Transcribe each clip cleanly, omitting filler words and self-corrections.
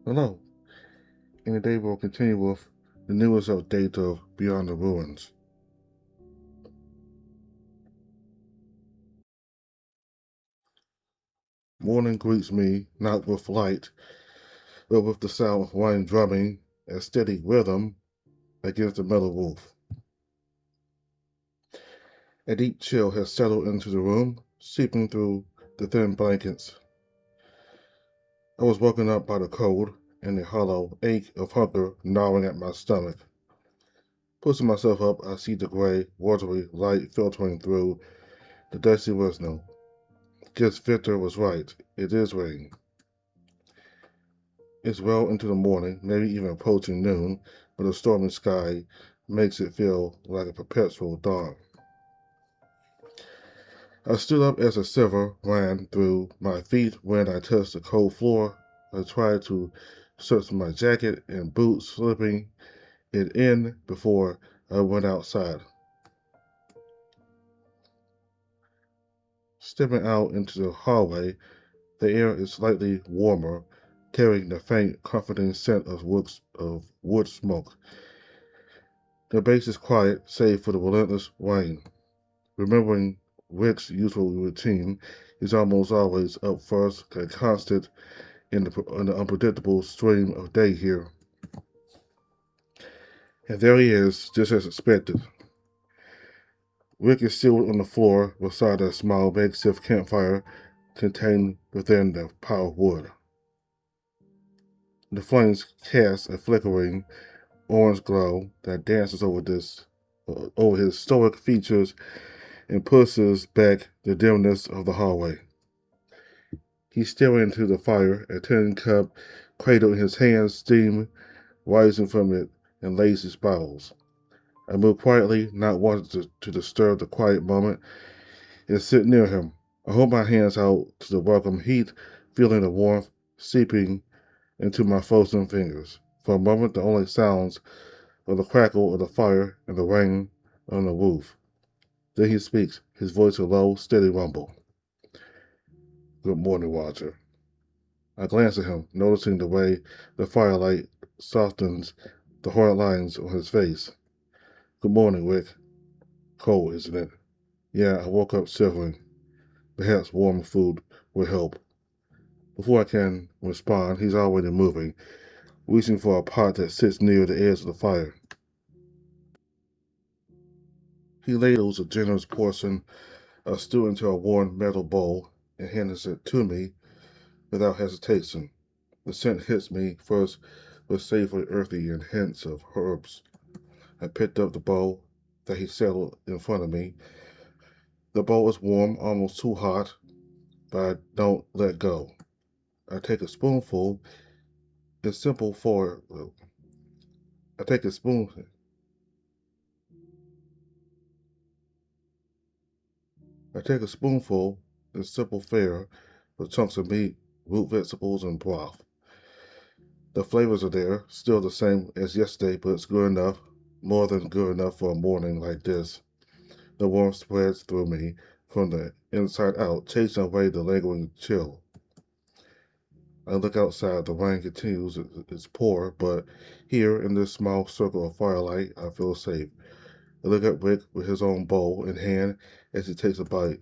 Hello, and today we'll continue with the newest update of Beyond the Ruins. Morning greets me not with light, but with the sound of rain drumming a steady rhythm against the metal roof. A deep chill has settled into the room, seeping through the thin blankets. I was woken up by the cold and the hollow ache of hunger gnawing at my stomach. Pushing myself up, I see the gray, watery light filtering through the dusty window. Guess Victor was right. It is raining. It's well into the morning, maybe even approaching noon, but a stormy sky makes it feel like a perpetual dawn. I stood up as a shiver ran through my feet when I touched the cold floor. I tried to search my jacket and boots, slipping it in before I went outside. Stepping out into the hallway, the air is slightly warmer, carrying the faint, comforting scent of wood smoke. The base is quiet, save for the relentless rain. Remembering Rick's usual routine, he's almost always up first, a constant in the unpredictable stream of day here. And there he is, just as expected. Rick is seated on the floor beside a small makeshift campfire contained within the pile of wood. The flames cast a flickering orange glow that dances over his stoic features and pushes back the dimness of the hallway. He's staring into the fire, a tin cup cradled in his hands, steam rising from it in lazy spirals. I move quietly, not wanting to disturb the quiet moment, and sit near him. I hold my hands out to the welcome heat, feeling the warmth seeping into my frozen fingers. For a moment, the only sounds were the crackle of the fire and the rain on the roof. Then he speaks, his voice a low, steady rumble. Good morning, Roger. I glance at him, noticing the way the firelight softens the hard lines on his face. Good morning, Rick. Cold, isn't it? Yeah, I woke up shivering. Perhaps warm food would help. Before I can respond, he's already moving, reaching for a pot that sits near the edge of the fire. He ladles a generous portion of stew into a warm metal bowl and hands it to me without hesitation. The scent hits me first with savory, earthy, and hints of herbs. I picked up the bowl that he settled in front of me. The bowl is warm, almost too hot, but I don't let go. I take a spoonful. It's simple for. I take a spoon. I take a spoonful. It's simple fare with chunks of meat, root vegetables, and broth. The flavors are there, still the same as yesterday, but it's good enough, more than good enough for a morning like this. The warmth spreads through me from the inside out, chasing away the lingering chill. I look outside. The rain continues. It's poor, but here in this small circle of firelight, I feel safe. I look at Rick with his own bowl in hand as he takes a bite.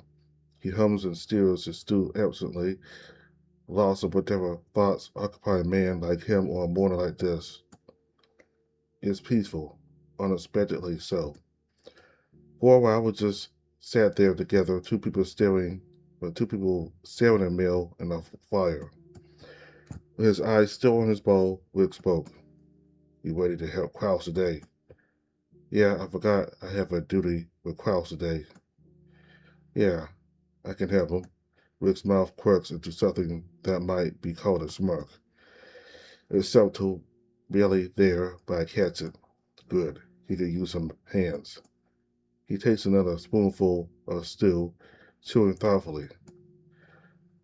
He hums and stirs his stew absently, lost of whatever thoughts occupy a man like him on a morning like this. It's peaceful, unexpectedly so. For a while, we just sat there together, two people staring at a meal and a fire. With his eyes still on his bowl, Rick spoke. You ready to help Kraus today? Yeah, I forgot I have a duty with Kraus today. Yeah, I can help him. Rick's mouth quirks into something that might be called a smirk. It's subtle, barely there, but I catch it. Good. He could use some hands. He takes another spoonful of stew, chewing thoughtfully.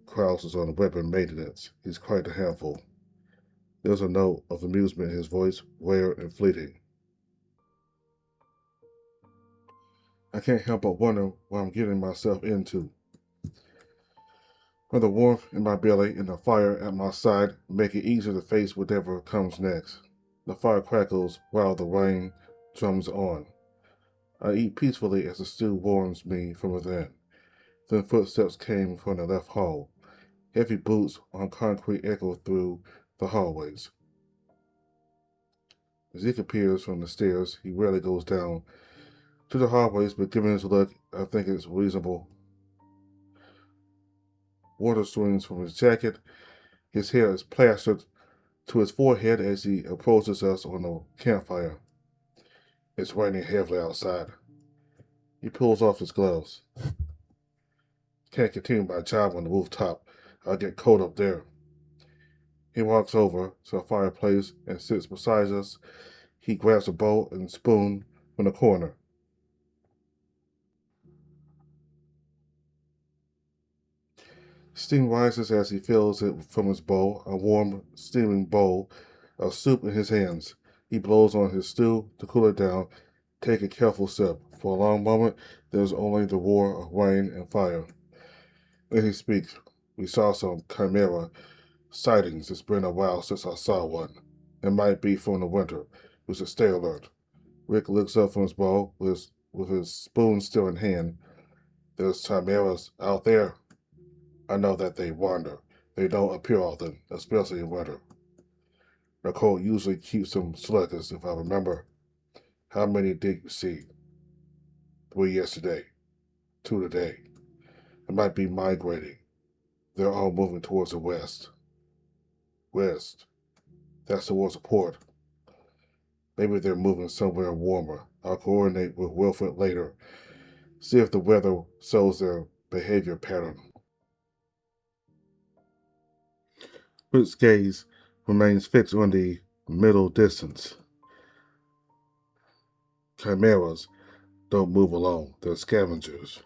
Kraus is on weapon maintenance. He's quite a handful. There's a note of amusement in his voice, rare and fleeting. I can't help but wonder what I'm getting myself into. With the warmth in my belly and the fire at my side make it easier to face whatever comes next. The fire crackles while the rain drums on. I eat peacefully as the stew warms me from within. Then footsteps came from the left hall. Heavy boots on concrete echo through the hallways. Zeke appears from the stairs. He rarely goes down to the hallways, but given his look, I think it's reasonable. Water swings from his jacket. His hair is plastered to his forehead as he approaches us on the campfire. It's raining heavily outside. He pulls off his gloves. Can't continue my job on the rooftop. I'll get cold up there. He walks over to the fireplace and sits beside us. He grabs a bowl and spoon from the corner. Steam rises as he fills it from his bowl, a warm, steaming bowl of soup in his hands. He blows on his stew to cool it down, take a careful sip. For a long moment, there's only the roar of rain and fire. Then he speaks. We saw some chimera sightings. It's been a while since I saw one. It might be from the winter. We should stay alert. Rick looks up from his bowl with his spoon still in hand. There's chimeras out there. I know that they wander. They don't appear often, especially in winter. The cold usually keeps them sluggish, if I remember. How many did you see? 3 yesterday. 2 today. It might be migrating. They're all moving towards the west. West. That's towards the port. Maybe they're moving somewhere warmer. I'll coordinate with Wilfred later. See if the weather shows their behavior pattern. Rick's gaze remains fixed on the middle distance. Chimeras don't move alone. They're scavengers.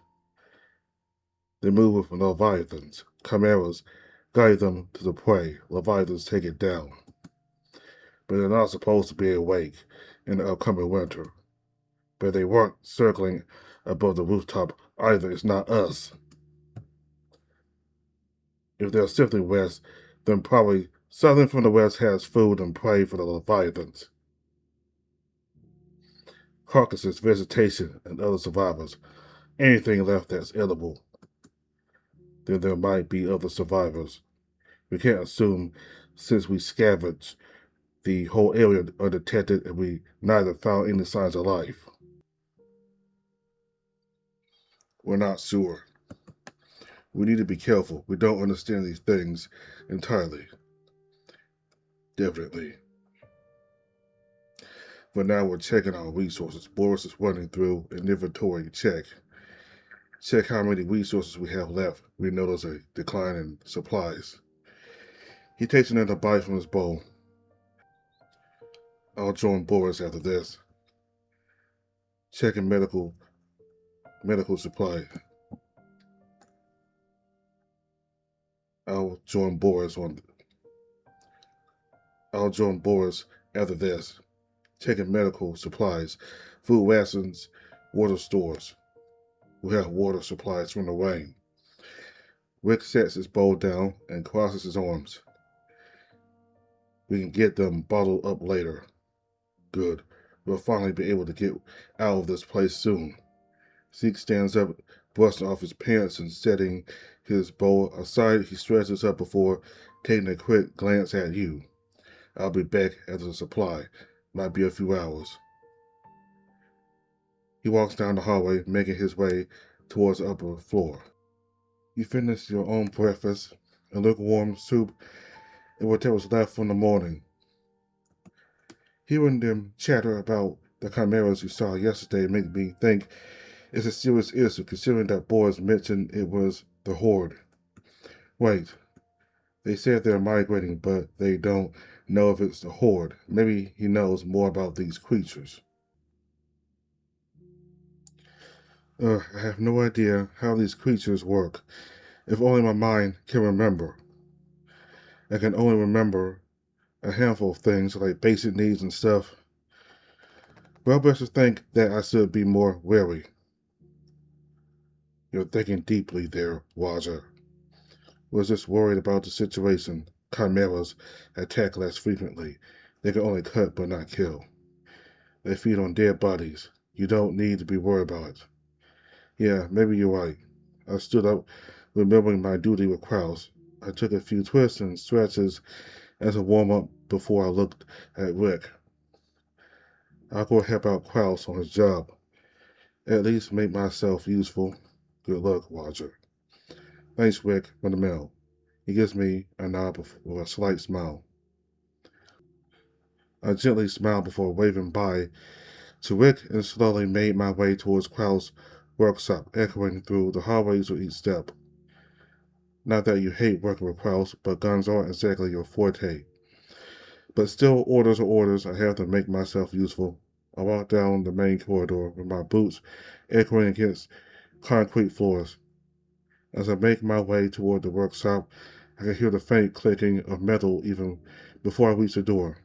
They move with leviathans. Chimeras guide them to the prey. Leviathans take it down. But they're not supposed to be awake in the upcoming winter. But they weren't circling above the rooftop either. It's not us. If they're shifting west, then probably something from the west has food and prey for the leviathans. Carcasses, vegetation, and other survivors. Anything left that's edible. Then there might be other survivors. We can't assume since we scavenged the whole area undetected and we neither found any signs of life. We're not sure. We need to be careful. We don't understand these things entirely. Definitely. But now we're checking our resources. Boris is running through an inventory check. Check how many resources we have left. We notice a decline in supplies. He takes another bite from his bowl. I'll join Boris after this. Checking medical supply. I'll join Boris after this. Checking medical supplies, food rations, water stores. We have water supplies from the rain. Rick sets his bowl down and crosses his arms. We can get them bottled up later. Good. We'll finally be able to get out of this place soon. Zeke stands up, brushing off his pants and setting his bowl aside. He stretches up before taking a quick glance at you. I'll be back after the supply. Might be a few hours. He walks down the hallway, making his way towards the upper floor. You finish your own breakfast, a lukewarm soup, and whatever's left from the morning. Hearing them chatter about the chimeras you saw yesterday made me think it's a serious issue, considering that Boris mentioned it was the Horde. Wait, they said they're migrating, but they don't know if it's the Horde. Maybe he knows more about these creatures. I have no idea how these creatures work. If only my mind can remember. I can only remember a handful of things like basic needs and stuff. Well, best to think that I should be more wary. You're thinking deeply there, Roger. Was just worried about the situation. Chimeras attack less frequently. They can only cut but not kill. They feed on dead bodies. You don't need to be worried about it. Yeah, maybe you're right. I stood up, remembering my duty with Kraus. I took a few twists and stretches as a warm-up before I looked at Rick. I'll go help out Kraus on his job. At least make myself useful. Good luck, Roger. Thanks, Rick, for the mail. He gives me a nod with a slight smile. I gently smiled before waving bye to Rick and slowly made my way towards Kraus' workshop, echoing through the hallways with each step. Not that you hate working with Kraus, but guns aren't exactly your forte. But still, orders are orders. I have to make myself useful. I walk down the main corridor with my boots echoing against concrete floors. As I make my way toward the workshop, I can hear the faint clicking of metal even before I reach the door.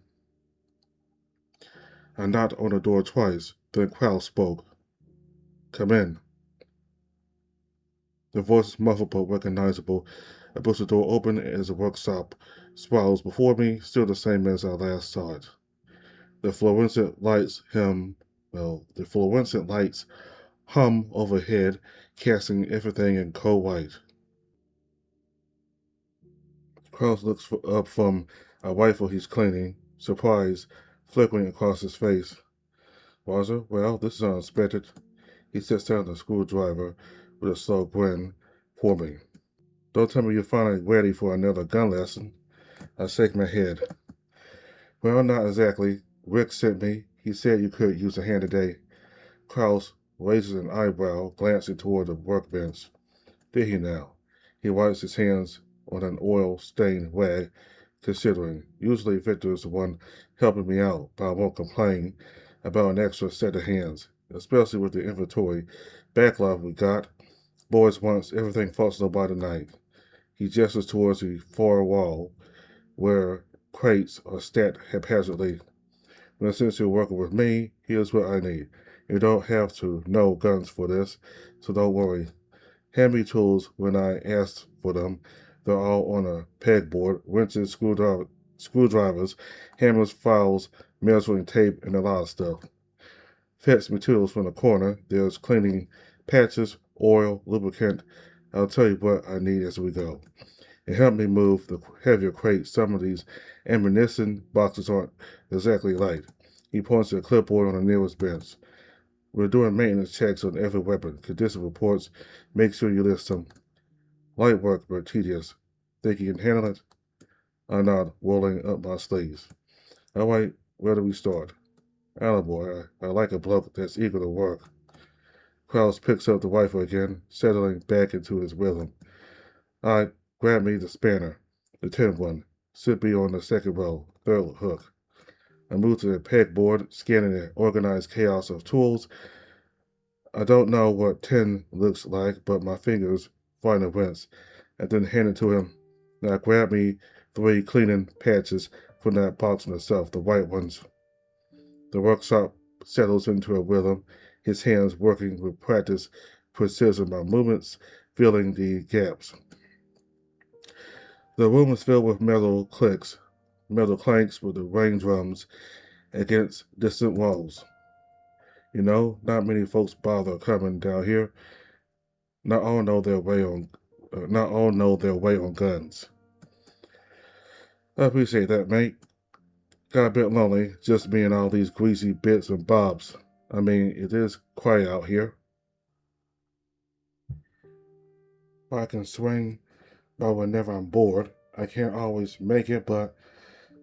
I knocked on the door twice, then Kraus spoke. Come in. The voice is muffled but recognizable. I push the door open as the workshop sprawls before me, still the same as I last saw it. The fluorescent lights hum overhead, casting everything in cold white. Kraus looks up from a rifle he's cleaning, surprise flickering across his face. Roger, well, this is unexpected. He sets down the screwdriver with a slow grin for me. Don't tell me you're finally ready for another gun lesson. I shake my head. Well, not exactly. Rick sent me. He said you could use a hand today. Kraus raises an eyebrow, glancing toward the workbench. Did he now? He wipes his hands on an oil-stained rag, considering. Usually Victor's the one helping me out, but I won't complain about an extra set of hands, especially with the inventory backlog we got. Boys wants everything functional by the night. He gestures towards the far wall, where crates are stacked haphazardly. But since you're working with me, here's what I need. You don't have to know guns for this, so don't worry. Hand me tools when I asked for them. They're all on a pegboard, wrenches, screwdrivers, hammers, files, measuring tape, and a lot of stuff. Fetch materials from the corner. There's cleaning patches, oil, lubricant. I'll tell you what I need as we go. And help me move the heavier crates. Some of these ammunition boxes aren't exactly light. He points to a clipboard on the nearest bench. We're doing maintenance checks on every weapon. Condition reports. Make sure you list them. Light work, but tedious. Think you can handle it? I nod, rolling up my sleeves. All right, where do we start? Attaboy, I like a bloke that's eager to work. Kraus picks up the rifle again, settling back into his rhythm. I grab me the spanner, the tin one. Should be on the second row, third hook. I move to the pegboard, scanning the organized chaos of tools. I don't know what tin looks like, but my fingers find a rinse. I then hand it to him. Now grab me 3 cleaning patches from that box on itself, the white ones. The workshop settles into a rhythm, his hands working with practiced precision by movements, filling the gaps. The room is filled with metal clanks with the rain drums against distant walls. You know, not many folks bother coming down here. Not all know their way on guns. I appreciate that, mate. Got a bit lonely, just me and all these greasy bits and bobs. I mean, it is quiet out here. I can swing by whenever I'm bored. I can't always make it, but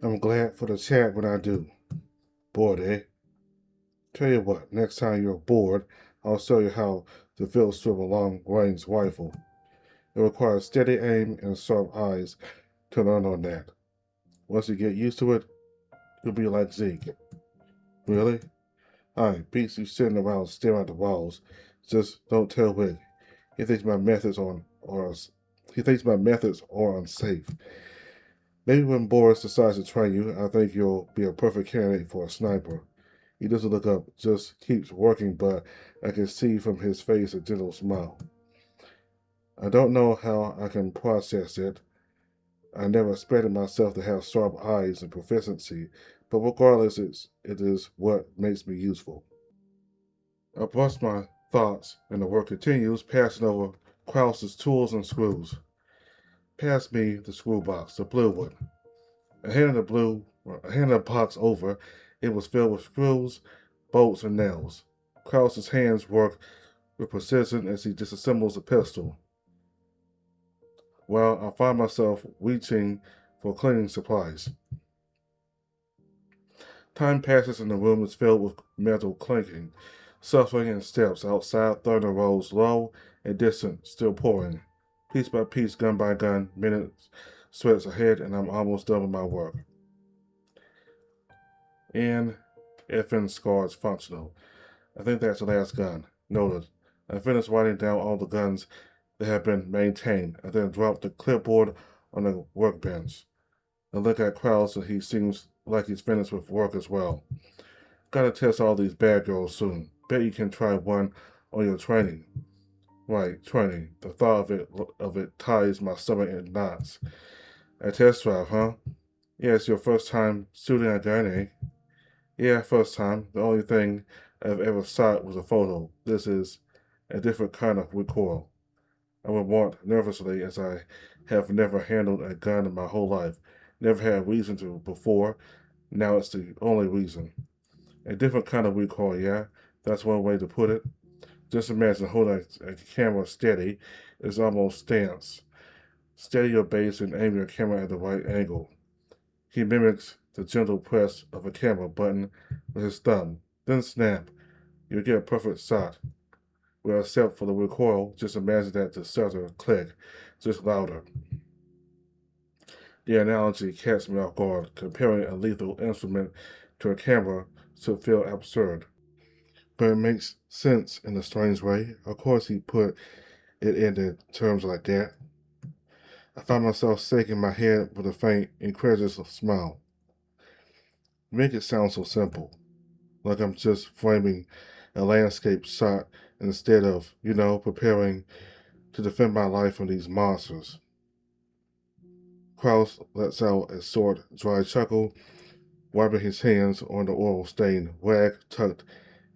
I'm glad for the chat when I do. Bored, eh? Tell you what, next time you're bored, I'll show you how to field strip a long-range rifle. It requires steady aim and sharp eyes to learn on that. Once you get used to it, you'll be like Zeke. Really? Alright, beats you sitting around staring at the walls. Just don't tell Rick. He thinks my methods are unsafe. Maybe when Boris decides to train you, I think you'll be a perfect candidate for a sniper. He doesn't look up, just keeps working, but I can see from his face a gentle smile. I don't know how I can process it. I never expected myself to have sharp eyes and proficiency, but regardless, it is what makes me useful. I brush my thoughts, and the work continues, passing over Krause's tools and screws. Pass me the screw box, the blue one. I handed the box over. It was filled with screws, bolts, and nails. Krause's hands work with precision as he disassembles a pistol, while I find myself reaching for cleaning supplies. Time passes and the room is filled with metal clinking, suffering and steps outside. Thunder rolls low and distant, still pouring. Piece by piece, gun by gun, minutes sweats ahead, and I'm almost done with my work. And FN Scar's functional. I think that's the last gun. Noted. I finished writing down all the guns that have been maintained. I then dropped the clipboard on the workbench. I look at Krause and he seems like he's finished with work as well. Gotta test all these bad girls soon. Bet you can try one on your training. Right, training. The thought of it ties my stomach in knots. A test drive, huh? Yeah, it's your first time shooting a gun, eh? Yeah, first time. The only thing I've ever shot was a photo. This is a different kind of recoil. I remarked nervously as I have never handled a gun in my whole life. Never had reason to before. Now it's the only reason. A different kind of recoil, yeah? That's one way to put it. Just imagine holding a camera steady. It's almost stance. Steady your base and aim your camera at the right angle. He mimics the gentle press of a camera button with his thumb. Then snap. You'll get a perfect shot. Well, except for the recoil, just imagine that the shutter click, just louder. The analogy catches me off guard. Comparing a lethal instrument to a camera should feel absurd. But it makes sense in a strange way. Of course, he put it into terms like that. I find myself shaking my head with a faint, incredulous smile. Make it sound so simple, like I'm just framing a landscape shot instead of, preparing to defend my life from these monsters. Krause lets out a short, dry chuckle, wiping his hands on the oil-stained rag tucked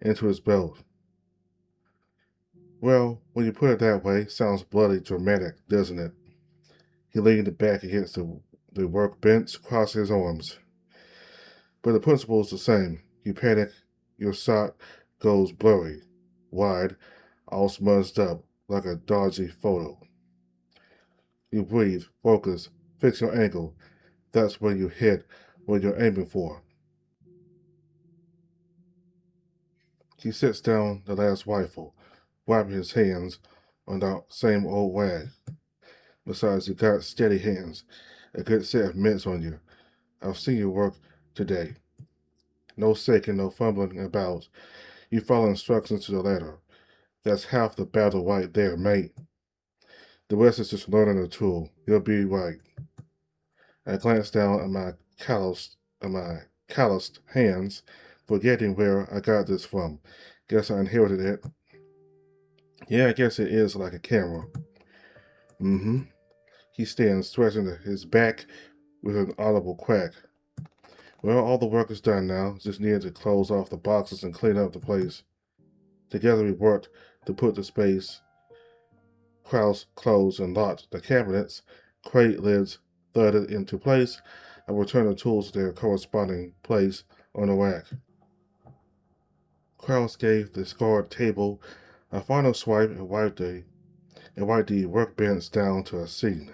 into his belt. Well, when you put it that way, sounds bloody dramatic, doesn't it? He leaned back against the workbench, crossing his arms. But the principle is the same. You panic, your shot goes blurry, wide, all smudged up like a dodgy photo. You breathe, focus, fix your angle. That's when you hit what you're aiming for. He sets down the last rifle, wiping his hands on that same old rag. Besides, you got steady hands, a good set of mitts on you. I've seen you work today. No shaking, no fumbling about. You follow instructions to the letter. That's half the battle right there, mate. The rest is just learning the tool. You'll be right. I glanced down at my calloused hands, forgetting where I got this from. Guess I inherited it. Yeah, I guess it is like a camera. Mm-hmm. He stands, stretching his back with an audible crack. Well, all the work is done now. Just needed to close off the boxes and clean up the place. Together we worked to put the space. Krause closed and locked the cabinets. Crate lids thudded into place. I returned the tools to their corresponding place on the rack. Krause gave the scarred table a final swipe and wiped the workbench down to a seat.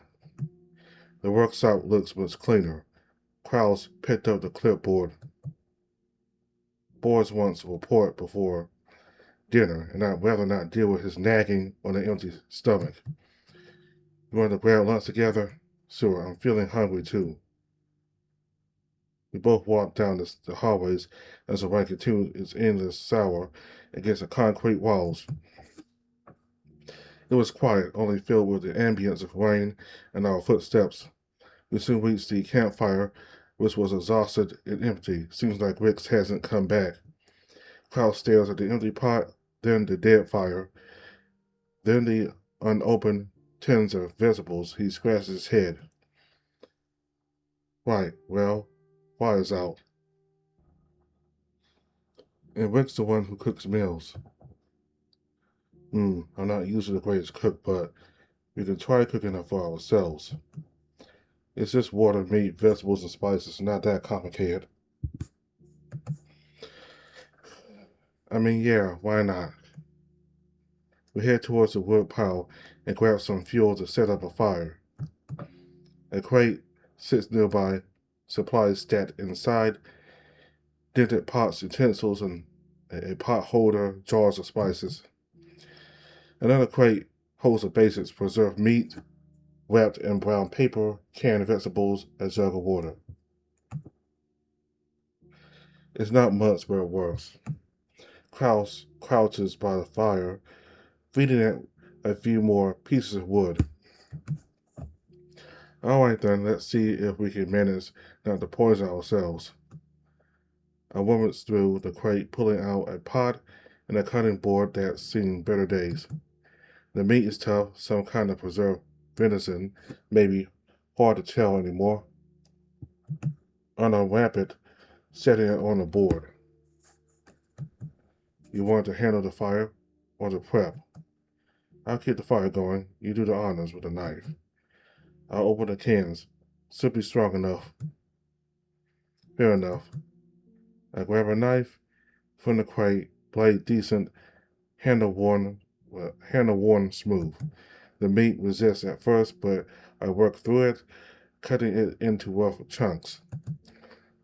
The workshop looks much cleaner. Krause picked up the clipboard. Boys wants a report before dinner, and I'd rather not deal with his nagging on an empty stomach. You want to grab lunch together? Sure, I'm feeling hungry too. We both walked down the hallways as the rain continued its endless sour against the concrete walls. It was quiet, only filled with the ambience of rain and our footsteps. We soon reached the campfire, which was exhausted and empty. Seems like Rix hasn't come back. Krause stares at the empty pot, then the dead fire, then the unopened tins of vegetables. He scratches his head. Right, well, fire's out. And Rick's the one who cooks meals. I'm not usually the greatest cook, but we can try cooking it for ourselves. It's just water, meat, vegetables, and spices. Not that complicated. I mean, yeah, why not? We head towards the wood pile and grab some fuel to set up a fire. A crate sits nearby, supplies stacked inside, dented pots, utensils, and a pot holder, jars of spices. Another crate holds the basics: preserved meat, wrapped in brown paper, canned vegetables, a jug of water. It's not much, but it works. Kraus crouches by the fire, feeding it a few more pieces of wood. All right then, let's see if we can manage not to poison ourselves. I rummaged through the crate, pulling out a pot and a cutting board that's seen better days. The meat is tough, some kind of preserved venison, maybe hard to tell anymore. Unwrap it, setting it on the board. You want to handle the fire or the prep? I'll keep the fire going. You do the honors with a knife. I'll open the cans. Should be strong enough. Fair enough. I grab a knife from the crate, blade decent, handle worn smooth. The meat resists at first, but I work through it, cutting it into rough chunks.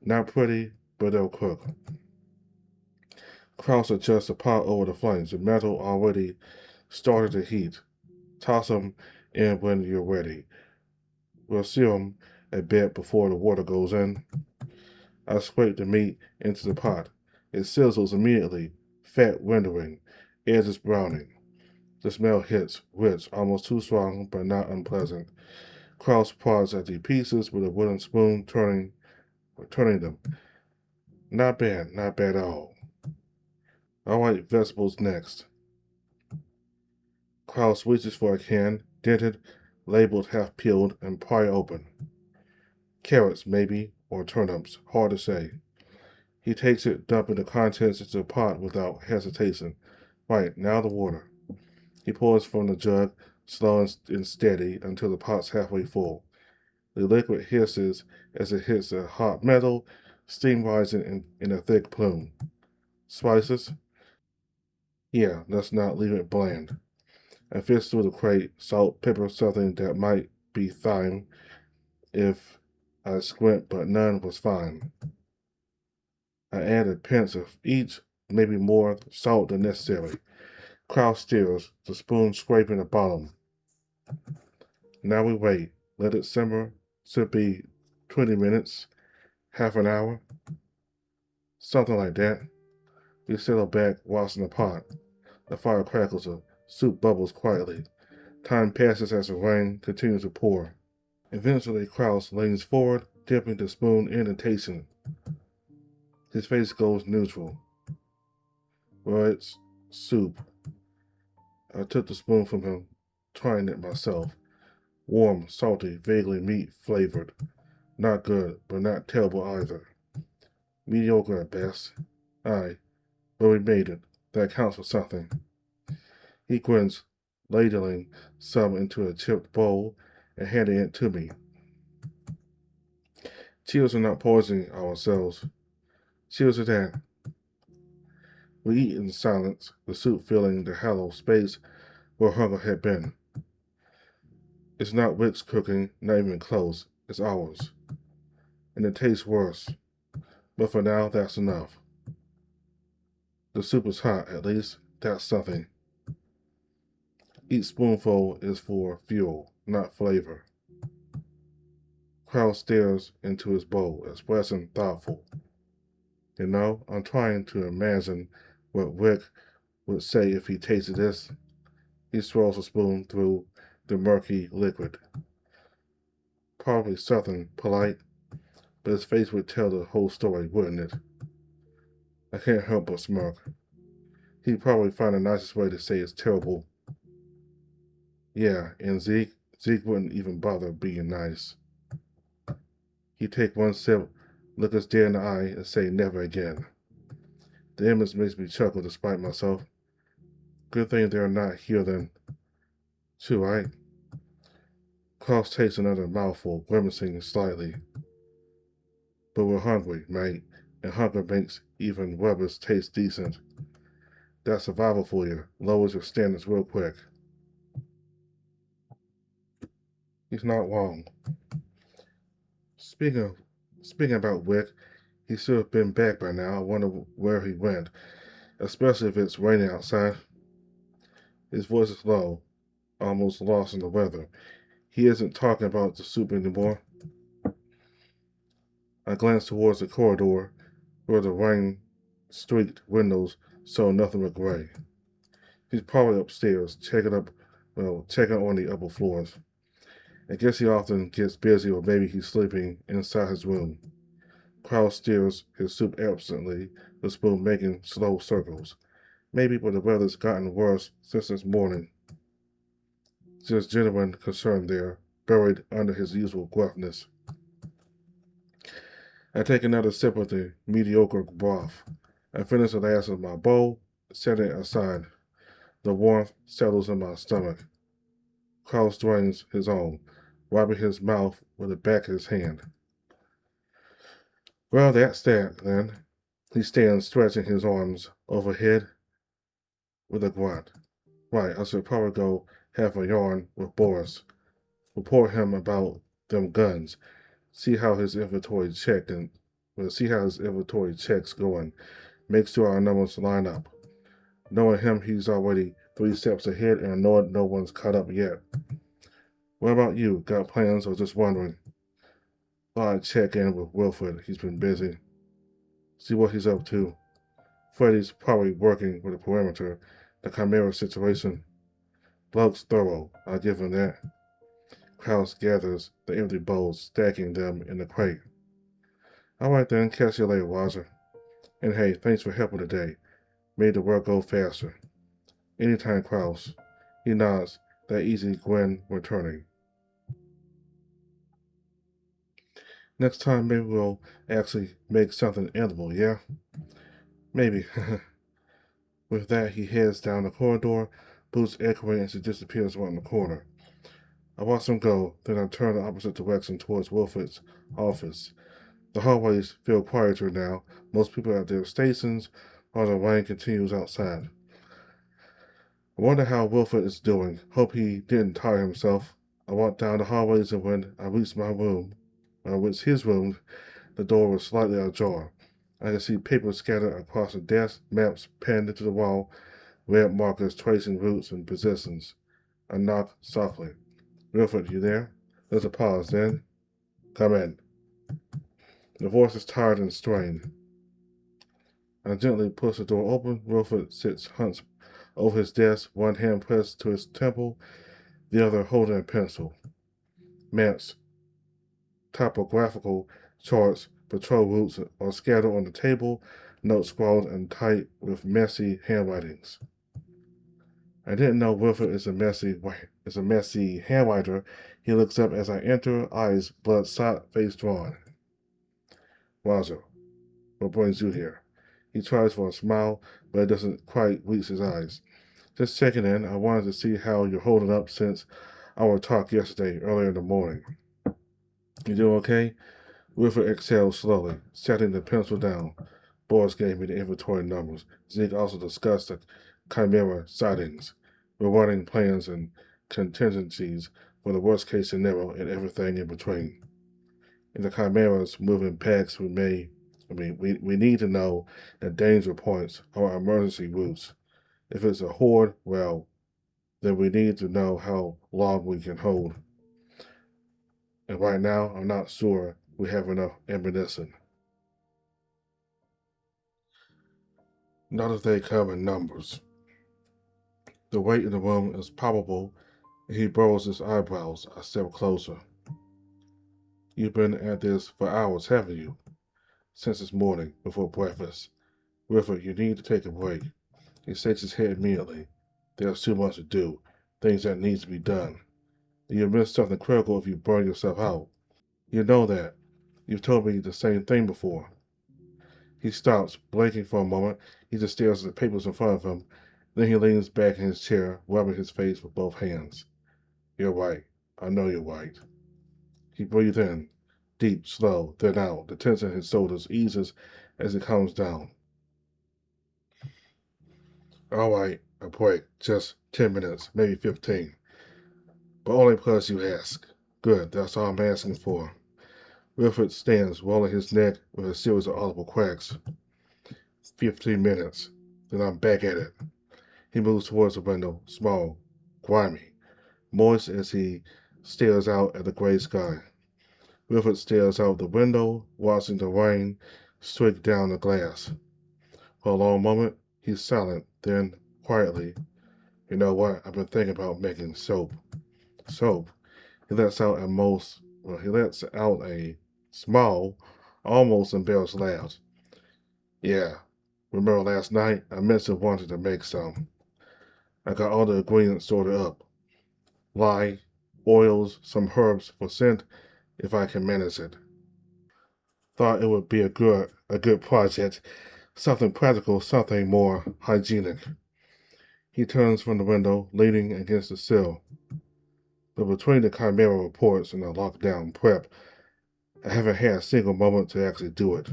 Not pretty, but they'll cook. Kraus adjusts the pot over the flames. The metal already started to heat. Toss them in when you're ready. We'll seal them a bit before the water goes in. I scrape the meat into the pot. It sizzles immediately, fat rendering, edges browning. The smell hits, rich, almost too strong, but not unpleasant. Kraus prods at the pieces with a wooden spoon, turning them. Not bad, not bad at all. All right, vegetables next. Kraus reaches for a can, dented, labeled half peeled, and pry open. Carrots, maybe, or turnips, hard to say. He takes it, dumping the contents into the pot without hesitation. Right, now the water. He pours from the jug, slow and steady, until the pot's halfway full. The liquid hisses as it hits the hot metal, steam rising in a thick plume. Spices? Yeah, let's not leave it bland. I fished through the crate, salt, pepper, something that might be thyme if I squint, but none was fine. I added pinch of each, maybe more salt than necessary. Kraus stirs, the spoon scraping the bottom. Now we wait. Let it simmer. Should be 20 minutes, half an hour, something like that. We settle back, washing the pot. The fire crackles, the soup bubbles quietly. Time passes as the rain continues to pour. Eventually, Kraus leans forward, dipping the spoon in and tasting. His face goes neutral. Well, it's soup. I took the spoon from him, trying it myself. Warm, salty, vaguely meat flavored. Not good, but not terrible either. Mediocre at best. Aye, but we made it. That counts for something. He grins, ladling some into a chipped bowl and handing it to me. Cheers are not poisoning ourselves. Cheers to that. We eat in silence, the soup filling the hollow space where hunger had been. It's not Rick's cooking, not even close. It's ours. And it tastes worse. But for now, that's enough. The soup is hot, at least. That's something. Each spoonful is for fuel, not flavor. Kraus stares into his bowl, expressing thoughtful. You know, I'm trying to imagine what Rick would say if he tasted this. He swirls a spoon through the murky liquid. Probably something polite, but his face would tell the whole story, wouldn't it? I can't help but smirk. He'd probably find the nicest way to say it's terrible. Yeah, and Zeke wouldn't even bother being nice. He'd take one sip, look us dead in the eye, and say never again. The image makes me chuckle despite myself. Good thing they're not here then, too, right? Klaus takes another mouthful, grimacing slightly. But we're hungry, mate, and hunger makes even Weber's taste decent. That's survival for you. Lowers your standards real quick. He's not wrong. Speaking speaking about Wick, he should have been back by now. I wonder where he went, especially if it's raining outside. His voice is low, almost lost in the weather. He isn't talking about the soup anymore. I glance towards the corridor where the rain-streaked windows saw nothing but gray. He's probably upstairs, checking on the upper floors. I guess he often gets busy, or maybe he's sleeping inside his room. Kraus stirs his soup absently, the spoon making slow circles. Maybe, but the weather's gotten worse since this morning. There's genuine concern there, buried under his usual gruffness. I take another sip of the mediocre broth. I finish the last of my bowl, setting it aside. The warmth settles in my stomach. Kraus drains his own, wiping his mouth with the back of his hand. Well, that's that, then. He stands, stretching his arms overhead with a grunt. Right, I should probably go have a yarn with Boris. Report him about them guns. See how his inventory checks going. Make sure our numbers line up. Knowing him, he's already 3 steps ahead, and knowing no one's caught up yet. What about you? Got plans or just wondering? Thought I'd check in with Wilfred. He's been busy. See what he's up to. Freddy's probably working with the perimeter, the Chimera situation. Bloke's thorough, I'll give him that. Kraus gathers the empty bowls, stacking them in the crate. All right then, catch you later, Roger. And hey, thanks for helping today. Made the work go faster. Anytime, Kraus. He nods, that easy grin returning. Next time, maybe we'll actually make something edible, yeah? Maybe. With that, he heads down the corridor, boots echoing as he disappears around the corner. I watch him go, then I turn the opposite direction towards Wilfred's office. The hallways feel quieter now, most people at their stations, while the rain continues outside. I wonder how Wilfred is doing. Hope he didn't tire himself. I walk down the hallways, and when I reach his room, the door was slightly ajar. I can see papers scattered across the desk, maps pinned into the wall, red markers tracing routes and positions. I knock softly. Wilfred, you there? There's a pause, then. Come in. The voice is tired and strained. I gently push the door open. Wilfred sits hunched over his desk, one hand pressed to his temple, the other holding a pencil. Maps, topographical charts, patrol routes are scattered on the table, notes scrawled and tight with messy handwritings. I didn't know Wilfred is a messy handwriter. He looks up as I enter, eyes bloodshot, face drawn. Roger, what brings you here? He tries for a smile, but it doesn't quite reach his eyes. Just checking in. I wanted to see how you're holding up since our talk yesterday, earlier in the morning. You doing okay? Wilfred exhaled slowly, setting the pencil down. Boris gave me the inventory numbers. Zeke also discussed the Chimera sightings. We're running plans and contingencies for the worst case scenario and everything in between. In the Chimera's moving packs, we need to know the danger points or emergency routes. If it's a horde, well, then we need to know how long we can hold. And right now, I'm not sure we have enough ammunition. Not if they come in numbers. The weight in the room is palpable, and he burrows his eyebrows. I step closer. You've been at this for hours, haven't you? Since this morning, before breakfast. Wilfred, you need to take a break. He shakes his head immediately. There's too much to do. things that needs to be done. You miss something critical if you burn yourself out. You know that. You've told me the same thing before. He stops, blinking for a moment. He just stares at the papers in front of him. Then he leans back in his chair, rubbing his face with both hands. You're right. I know you're right. He breathes in, deep, slow, then out. The tension in his shoulders eases as it comes down. All right, a break. Just 10 minutes, maybe 15. But only because you ask. Good, that's all I'm asking for. Wilfred stands, rolling his neck with a series of audible cracks. 15 minutes. Then I'm back at it. He moves towards the window, small, grimy, moist as he stares out at the gray sky. Wilfred stares out the window, watching the rain streak down the glass. For a long moment, he's silent, then, quietly, you know what? I've been thinking about making soap. Soap. He lets out a small, almost embarrassed laugh. Yeah. Remember last night? I mentioned wanting to make some. I got all the ingredients sorted up. Lye, oils, some herbs for scent, if I can manage it. Thought it would be a good project. Something practical, something more hygienic. He turns from the window, leaning against the sill. But between the Chimera reports and the lockdown prep, I haven't had a single moment to actually do it.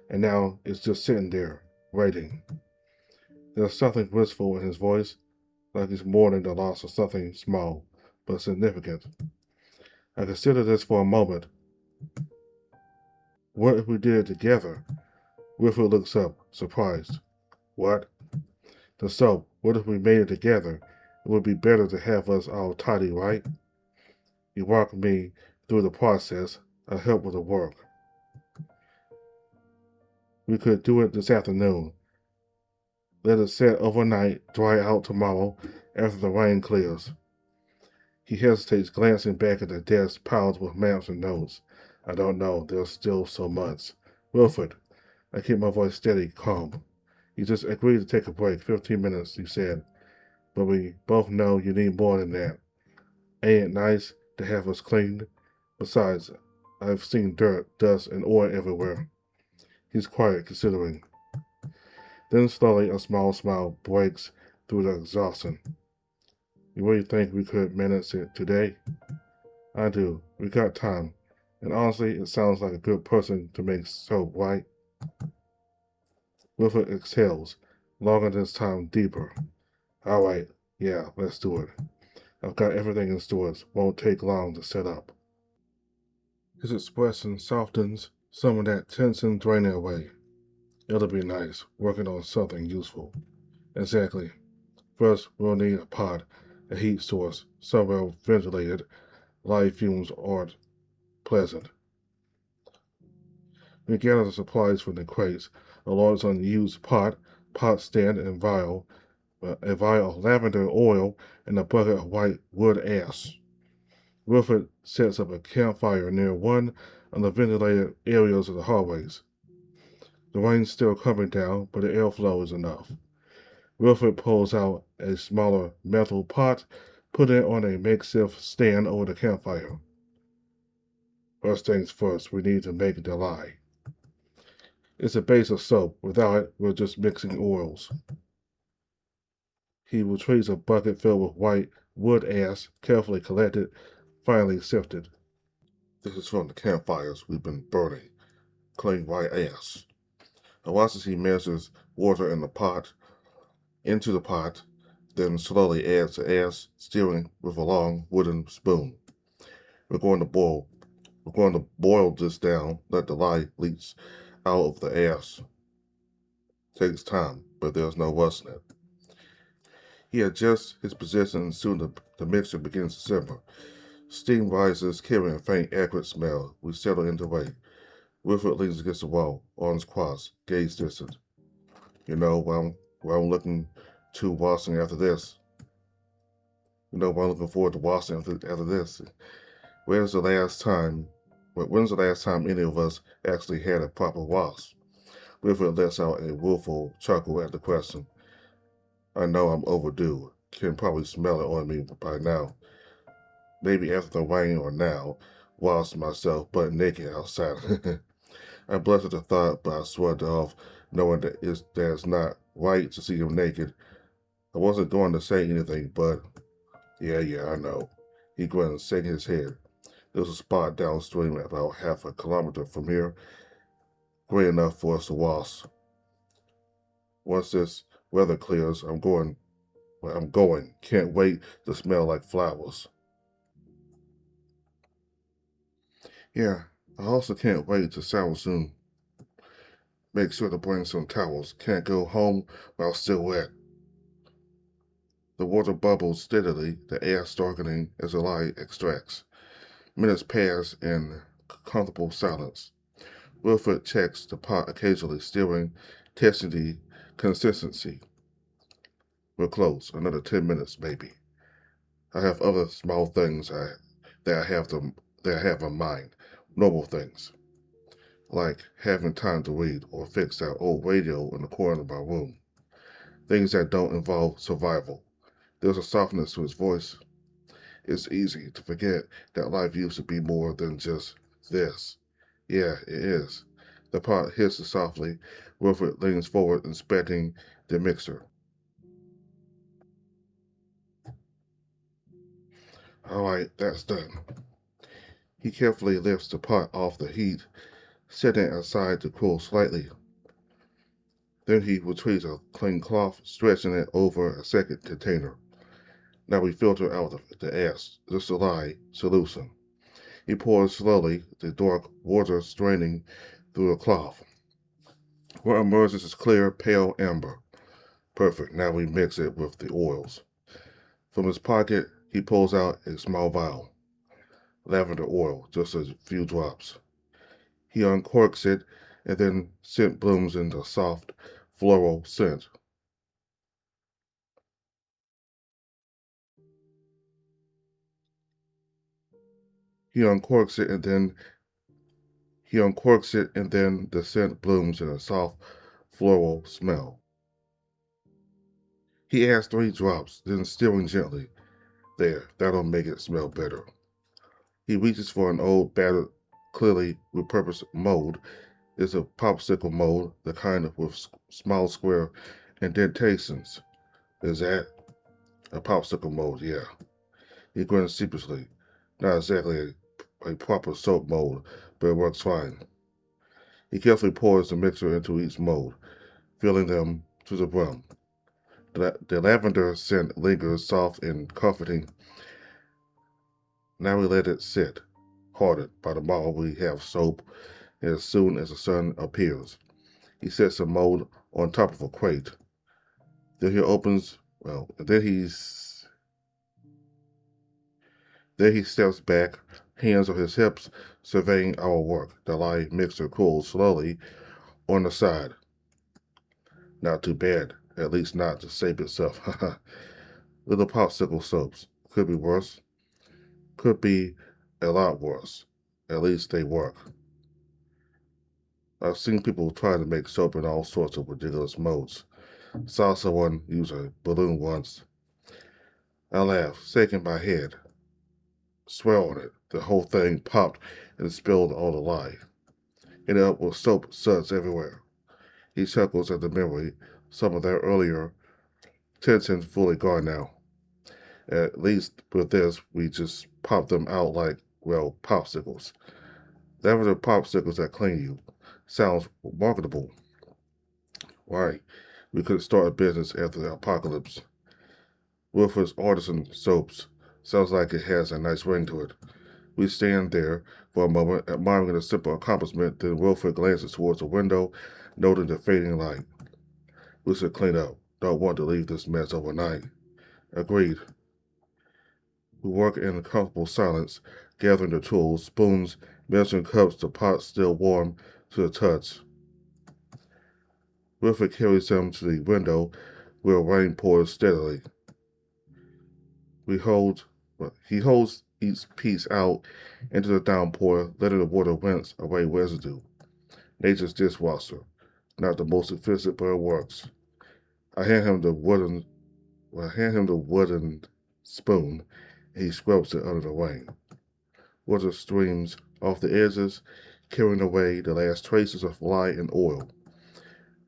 And now it's just sitting there, waiting. There's something wistful in his voice, like he's mourning the loss of something small, but significant. I consider this for a moment. What if we did it together? Wilfred looks up, surprised. What? The soap. What if we made it together? It would be better to have us all tidy, right? You walk me through the process. I help with the work. We could do it this afternoon. Let it set overnight, dry out tomorrow after the rain clears. He hesitates, glancing back at the desk piled with maps and notes. I don't know. There's still so much. Wilfred. I keep my voice steady, calm. You just agreed to take a break. 15 minutes, you said. But we both know you need more than that. Ain't it nice to have us cleaned? Besides, I've seen dirt, dust, and oil everywhere. He's quiet, considering. Then slowly a small smile breaks through the exhaustion. You really think we could manage it today? I do. We got time. And honestly, it sounds like a good person to make soap, right? Wilfred exhales, longer this time deeper. All right, yeah, let's do it. I've got everything in stores. Won't take long to set up. His expression softens, some of that tension draining away. It'll be nice, working on something useful. Exactly. First, we'll need a pot, a heat source, somewhere ventilated. Live fumes aren't pleasant. We gather the supplies from the crates, a large unused pot stand and vial, a vial of lavender oil, and a bucket of white wood ash. Wilfred sets up a campfire near one of the ventilated areas of the hallways. The rain's still coming down, but the airflow is enough. Wilfred pulls out a smaller metal pot, put it on a makeshift stand over the campfire. First things first, we need to make the lye. It's a base of soap. Without it, we're just mixing oils. He retrieves a bucket filled with white wood ash, carefully collected, finally sifted. This is from the campfires we've been burning. Clean white ash. I watch as he measures water in the pot, into the pot, then slowly adds the ash, stirring with a long wooden spoon. We're going to boil this down, let the lye leach out of the ash. Takes time, but there's no rush in it. He adjusts his position and soon the mixture begins to simmer. Steam rises, carrying a faint, acrid smell. We settle into wait. Wilfred leans against the wall, arms crossed, gaze distant. You know, what I'm looking to washing after this. You know what I'm looking forward to washing after this. When's the last time any of us actually had a proper wash? Wilfred lets out a rueful chuckle at the question. I know I'm overdue. can probably smell it on me by now. Maybe after the rain or now, whilst myself butt naked outside. I blushed at the thought, but I shrugged it off, knowing that it's not right to see him naked. I wasn't going to say anything, but yeah, I know. He grinned, shaking his head. There was a spot downstream about half a kilometer from here, gray enough for us to walk. Once this weather clears, I'm going. Where I'm going. Can't wait to smell like flowers. Yeah, I also can't wait to shower soon. Make sure to bring some towels. Can't go home while still wet. The water bubbles steadily, the air darkening as the light extracts. Minutes pass in comfortable silence. Wilfred checks the pot occasionally, stirring, testing the consistency. We're close. Another 10 minutes, maybe. I have other small things that I have to that I have in mind. Normal things, like having time to read or fix that old radio in the corner of my room. Things that don't involve survival. There's a softness to his voice. It's easy to forget that life used to be more than just this. Yeah, it is. The pot hisses softly. Wilfred leans forward, inspecting the mixer. All right, that's done. He carefully lifts the pot off the heat, setting it aside to cool slightly. Then he retrieves a clean cloth, stretching it over a second container. Now we filter out the saline solution. He pours slowly, the dark water straining through the cloth. What emerges is clear, pale amber. Perfect. Now we mix it with the oils. From his pocket, he pulls out a small vial. Lavender oil, just a few drops. He uncorks it, and then scent blooms into soft, floral scent. He uncorks it, and then the scent blooms in a soft, floral smell. He adds 3 drops, then stirring gently. There, that'll make it smell better. He reaches for an old, battered, clearly repurposed mold. It's a popsicle mold, the kind with small square indentations. Is that a popsicle mold? Yeah. He grins sheepishly. Not exactly a proper soap mold, but it works fine. He carefully pours the mixture into each mold, filling them to the brim. The lavender scent lingers soft and comforting. Now we let it sit. Hardened by the morrow we have soap, and as soon as the sun appears, he sets the mold on top of a crate. Then he opens, well, then he steps back, hands on his hips, surveying our work. The light mixer cools slowly on the side. Not too bad, at least not to save itself. Little popsicle soaps. Could be worse. Could be a lot worse. At least they work. I've seen people try to make soap in all sorts of ridiculous modes. Saw someone use a balloon once. I laughed, shaking my head. Swear on it. The whole thing popped and spilled all the lye. Ended up with soap suds everywhere. He chuckles at the memory. Some of their earlier tension fully gone now. At least with this, we just pop them out like, well, popsicles. Lavender popsicles that clean you. Sounds marketable. Right. We could start a business after the apocalypse. Wilfred's Artisan Soaps. Sounds like it has a nice ring to it. We stand there for a moment, admiring the simple accomplishment, then Wilfred glances towards the window, noting the fading light. We should clean up. Don't want to leave this mess overnight. Agreed. We work in comfortable silence, gathering the tools, spoons, measuring cups, the pot still warm to the touch. Wilfred carries them to the window where rain pours steadily. He holds each piece out into the downpour, letting the water rinse away residue. Nature's dishwasher. Not the most efficient, but it works. I hand him the wooden I hand him the wooden spoon, and he scrubs it under the wing. Water streams off the edges, carrying away the last traces of lye and oil.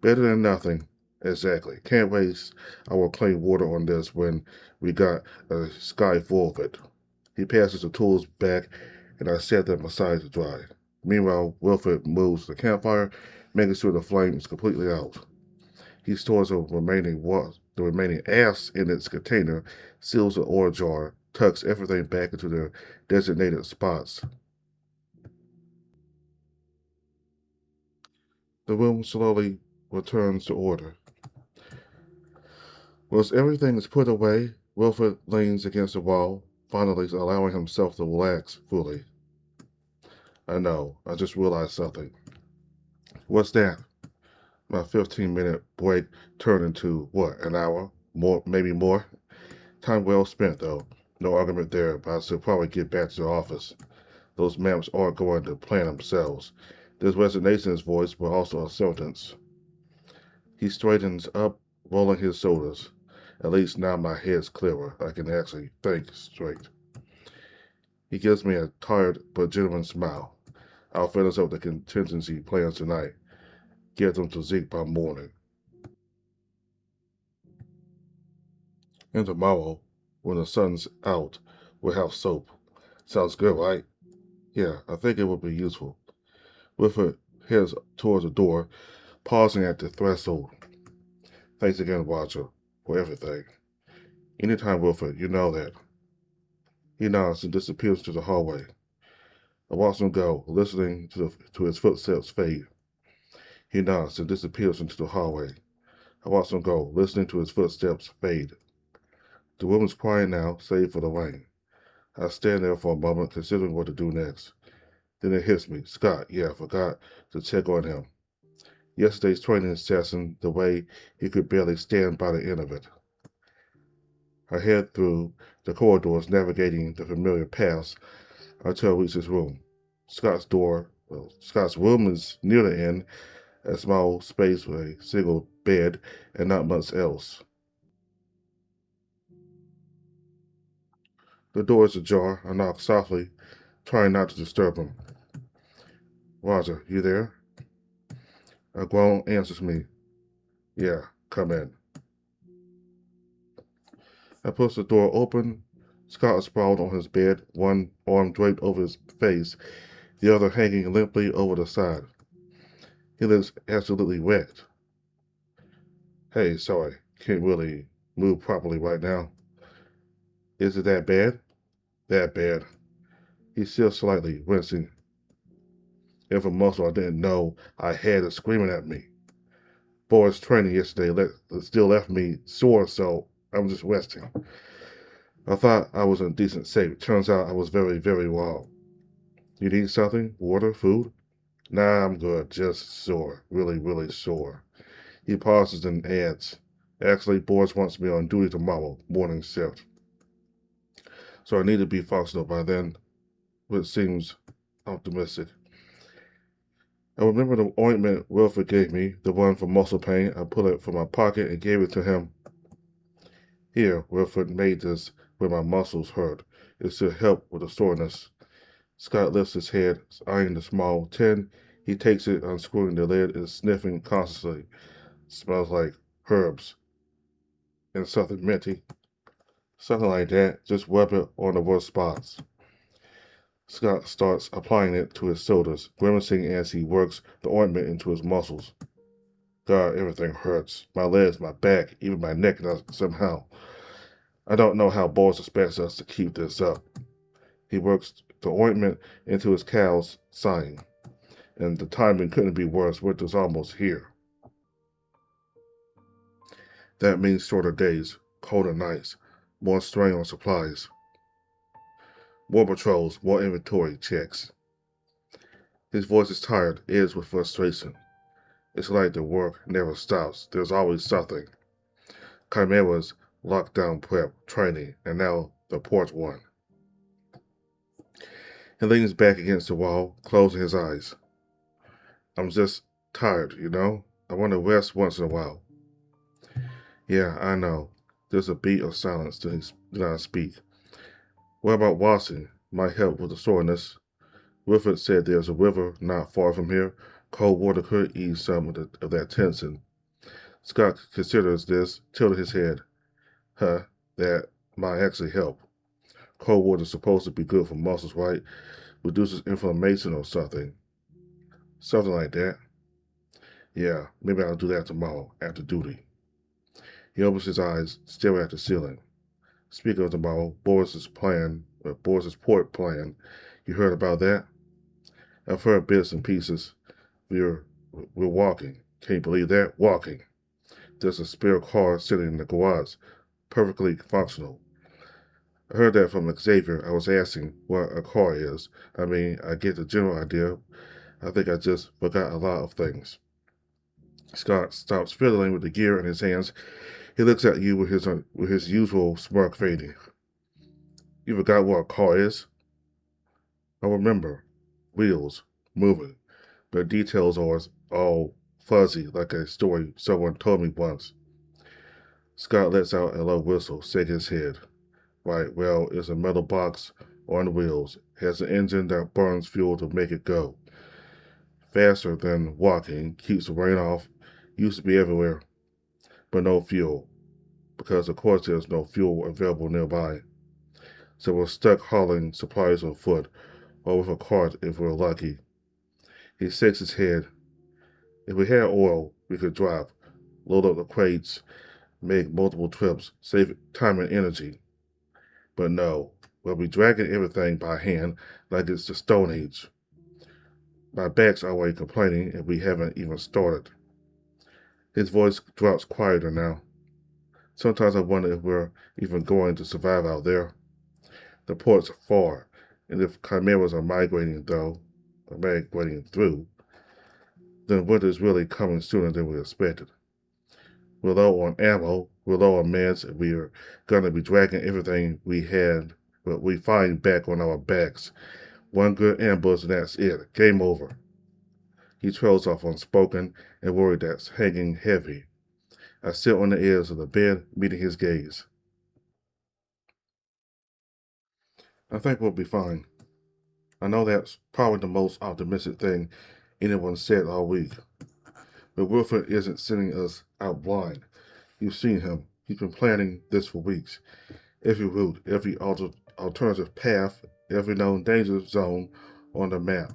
Better than nothing. Exactly. Can't waste our clean water on this when we got a sky full of it. He passes the tools back, and I set them aside to dry. Meanwhile, Wilfred moves the campfire, making sure the flame is completely out. He stores the remaining ash in its container, seals the ore jar, tucks everything back into their designated spots. The room slowly returns to order. Once everything is put away, Wilfred leans against the wall, finally allowing himself to relax fully. I know, I just realized something. What's that? My 15-minute break turned into, what, an hour? More, maybe more? Time well spent, though. No argument there, but I should probably get back to the office. Those maps aren't going to plan themselves. There's resignation in his voice, but also acceptance. He straightens up, rolling his shoulders. At least now my head's clearer. I can actually think straight. He gives me a tired but genuine smile. I'll finish up the contingency plans tonight. Get them to Zeke by morning. And tomorrow, when the sun's out, we'll have soap. Sounds good, right? Yeah, I think it would be useful. Wilfred heads towards the door, pausing at the threshold. Thanks again, Roger, for everything. Anytime, Wilfred, you know that. He nods and disappears to the hallway. I watch him go, listening to his footsteps fade. He nods and disappears into the hallway. I watch him go, listening to his footsteps fade. The room is quiet now, save for the rain. I stand there for a moment, considering what to do next. Then it hits me. Scott, yeah, I forgot to check on him. Yesterday's training session, the way he could barely stand by the end of it. I head through the corridors, navigating the familiar paths until I reach his room. Scott's room is near the end, a small space with a single bed and not much else. The door is ajar. I knock softly, trying not to disturb him. Roger, you there? A groan answers me. Yeah, come in. I push the door open. Scott is sprawled on his bed, one arm draped over his face, the other hanging limply over the side. He looks absolutely wrecked. Hey, sorry, can't really move properly right now. Is it that bad? That bad. He's still slightly wincing. Every muscle I didn't know I had is screaming at me. Boys training yesterday still left me sore, so I'm just resting. I thought I was in decent shape. Turns out I was very, very wrong. You need something? Water? Food? Nah, I'm good. Just sore. Really, really sore. He pauses and adds, actually, Boris wants me on duty tomorrow, morning shift. So I need to be functional by then, which seems optimistic. I remember the ointment Wilfred gave me, the one for muscle pain. I pulled it from my pocket and gave it to him. Here, Wilfred made this where my muscles hurt. It should help with the soreness. Scott lifts his head, eyeing the small tin. He takes it, unscrewing the lid, and sniffing constantly. Smells like herbs and something minty. Something like that. Just rub it on the worst spots. Scott starts applying it to his shoulders, grimacing as he works the ointment into his muscles. God, everything hurts. My legs, my back, even my neck somehow. I don't know how Boris expects us to keep this up. He works the ointment into his calves, sighing. And the timing couldn't be worse. Winter's almost here. That means shorter days, colder nights, more strain on supplies. More patrols, more inventory checks. His voice is tired, edged with frustration. It's like the work never stops. There's always something. Chimera's lockdown prep, training, and now the port one. He leans back against the wall, closing his eyes. I'm just tired, you know? I want to rest once in a while. Yeah, I know. There's a beat of silence, then I speak. What about Watson? Might help with the soreness. Wilfred said there's a river not far from here. Cold water could ease some of that tension. Scott considers this, tilted his head. Huh, that might actually help. Cold water is supposed to be good for muscles, right? Reduces inflammation or something. Something like that. Yeah, maybe I'll do that tomorrow after duty. He opens his eyes, staring at the ceiling. Speaking of tomorrow, Boris's port plan. You heard about that? I've heard bits and pieces. We're we're walking. Can you believe that? Walking. There's a spare car sitting in the garage, perfectly functional. I heard that from Xavier. I was asking what a car is. I mean, I get the general idea. I think I just forgot a lot of things. Scott stops fiddling with the gear in his hands. He looks at you with his usual smirk fading. You forgot what a car is? I remember. Wheels, moving. The details are all fuzzy, like a story someone told me once. Scott lets out a low whistle, shaking his head. Right, well, it's a metal box on wheels. Has an engine that burns fuel to make it go. Faster than walking, keeps the rain off. Used to be everywhere, but no fuel. Because of course there's no fuel available nearby. So we're stuck hauling supplies on foot, or with a cart if we're lucky. He shakes his head. If we had oil, we could drive, load up the crates, make multiple trips, save time and energy. But no, we'll be dragging everything by hand like it's the Stone Age. My back's already complaining and we haven't even started. His voice drops quieter now. Sometimes I wonder if we're even going to survive out there. The ports are far, and if chimeras are migrating through, then winter's really coming sooner than we expected. We're low on ammo, we're low on meds, and we're gonna be dragging everything we find back on our backs. One good ambush and that's it. Game over. He trails off unspoken and worried that's hanging heavy. I sit on the edge of the bed, meeting his gaze. I think we'll be fine. I know that's probably the most optimistic thing anyone said all week. But Wilfred isn't sending us out blind. You've seen him. He's been planning this for weeks. Every route, every alternative path, every known danger zone on the map.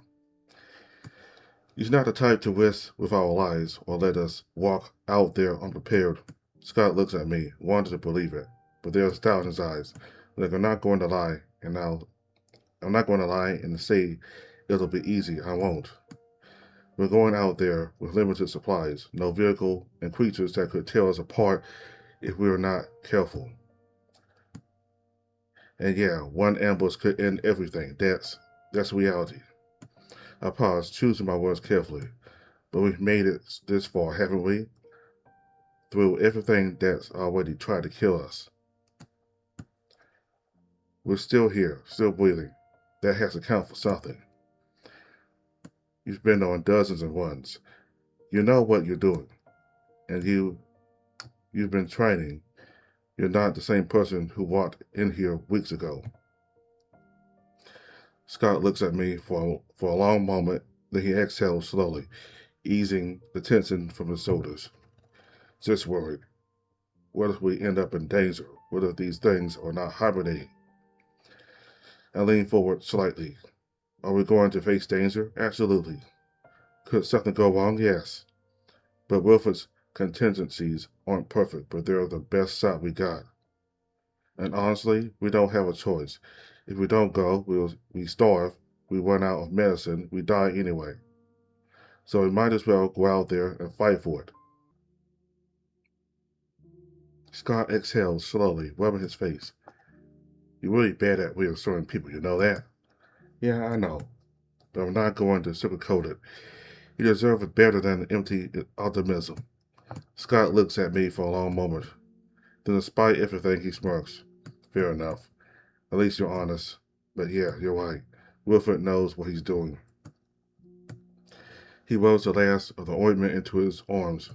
He's not the type to risk with our lives or let us walk out there unprepared. Scott looks at me, wanting to believe it, but there's doubt in his eyes. Like I'm not going to lie, I'm not going to lie and say it'll be easy. I won't. We're going out there with limited supplies, no vehicle, and creatures that could tear us apart if we were not careful. And yeah, one ambush could end everything. That's reality. I pause, choosing my words carefully. But we've made it this far, haven't we? Through everything that's already tried to kill us. We're still here, still breathing. That has to count for something. You've been on dozens of ones. You know what you're doing. And you've been training. You're not the same person who walked in here weeks ago. Scott looks at me for a long moment, then he exhales slowly, easing the tension from his shoulders. Just worried. What if we end up in danger? What if these things are not hibernating? I lean forward slightly. Are we going to face danger? Absolutely. Could something go wrong? Yes. But Wilfred's contingencies aren't perfect, but they're the best shot we got. And honestly, we don't have a choice. If we don't go, we starve, we run out of medicine, we die anyway. So we might as well go out there and fight for it. Scott exhales slowly, rubbing his face. You're really bad at reassuring people, you know that? Yeah, I know. But I'm not going to sugarcoat it. You deserve it better than empty optimism. Scott looks at me for a long moment. Then, despite everything, he smirks. Fair enough. At least you're honest. But yeah, you're right. Wilfred knows what he's doing. He rolls the last of the ointment into his arms.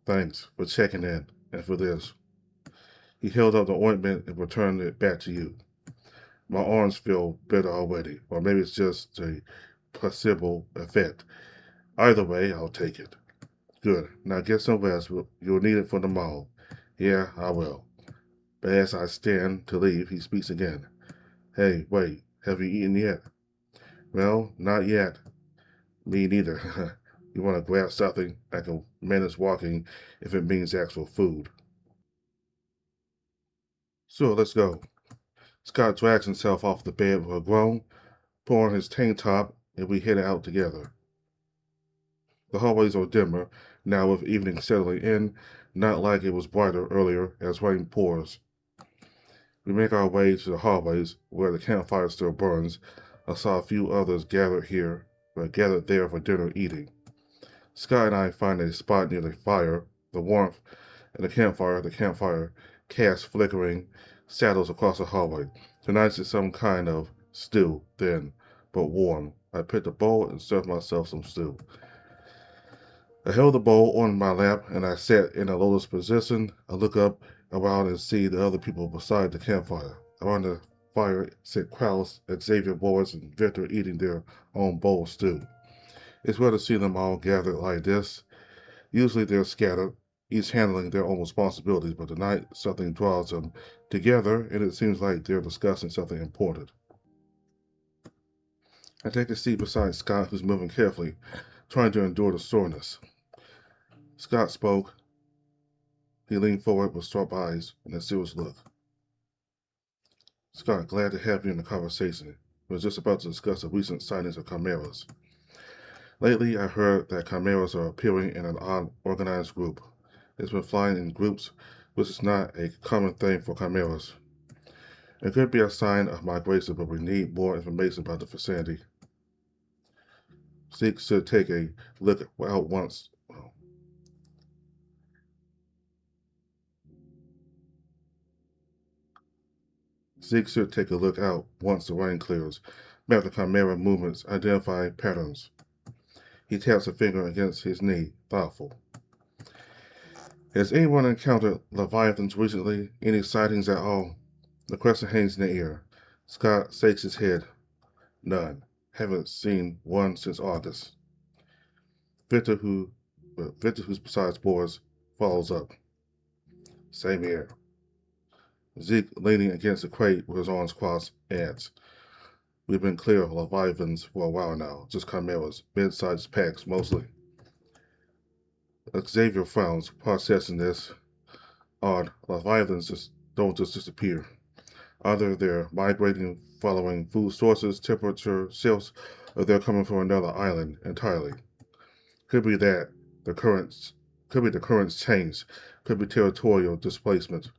Thanks for checking in. and for this. He held up the ointment and returned it back to you. My arms feel better already, or maybe it's just a placebo effect. Either way, I'll take it. Good. Now get some rest. You'll need it for tomorrow. Yeah, I will. But as I stand to leave, he speaks again. Hey, wait, have you eaten yet? Well, not yet. Me neither. You want to grab something? I can manage walking if it means actual food. So let's go. Scott drags himself off the bed with a groan, put on his tank top, and we head out together. The hallways are dimmer, now with evening settling in, not like it was brighter earlier as rain pours. We make our way to the hallways where the campfire still burns. I saw a few others gathered there for dinner eating. Scott and I find a spot near the fire, the warmth, and the campfire casts flickering shadows across the hallway. Tonight's is some kind of stew, thin, but warm. I picked a bowl and served myself some stew. I held the bowl on my lap and I sat in a lotus position. I look up around and see the other people beside the campfire. Around the fire sit Kraus, Xavier Boris, and Victor eating their own bowl of stew. It's rare to see them all gathered like this. Usually they're scattered, each handling their own responsibilities, but tonight something draws them together and it seems like they're discussing something important. I take a seat beside Scott, who's moving carefully, trying to endure the soreness. Scott spoke. He leaned forward with sharp eyes and a serious look. Scott, glad to have you in the conversation. We were just about to discuss the recent sightings of chimeras. Lately, I heard that chimeras are appearing in an unorganized group. It's been flying in groups, which is not a common thing for chimeras. It could be a sign of migration, but we need more information about the vicinity. Zeke should take a look out once. Zeke should take a look out once the rain clears. Map the chimera movements, identify patterns. He taps a finger against his knee, thoughtful. Has anyone encountered leviathans recently? Any sightings at all? The question hangs in the air. Scott shakes his head. None. Haven't seen one since August. Victor, who's besides Boris, follows up. Same here. Zeke, leaning against the crate with his arms crossed, adds. We've been clear of leviathans for a while now, just chimeras, mid-sized packs mostly. Xavier frowns, processing this. Odd, leviathans don't just disappear. Either they're migrating following food sources, temperature shifts, or they're coming from another island entirely. Could be that the currents change, could be territorial displacement.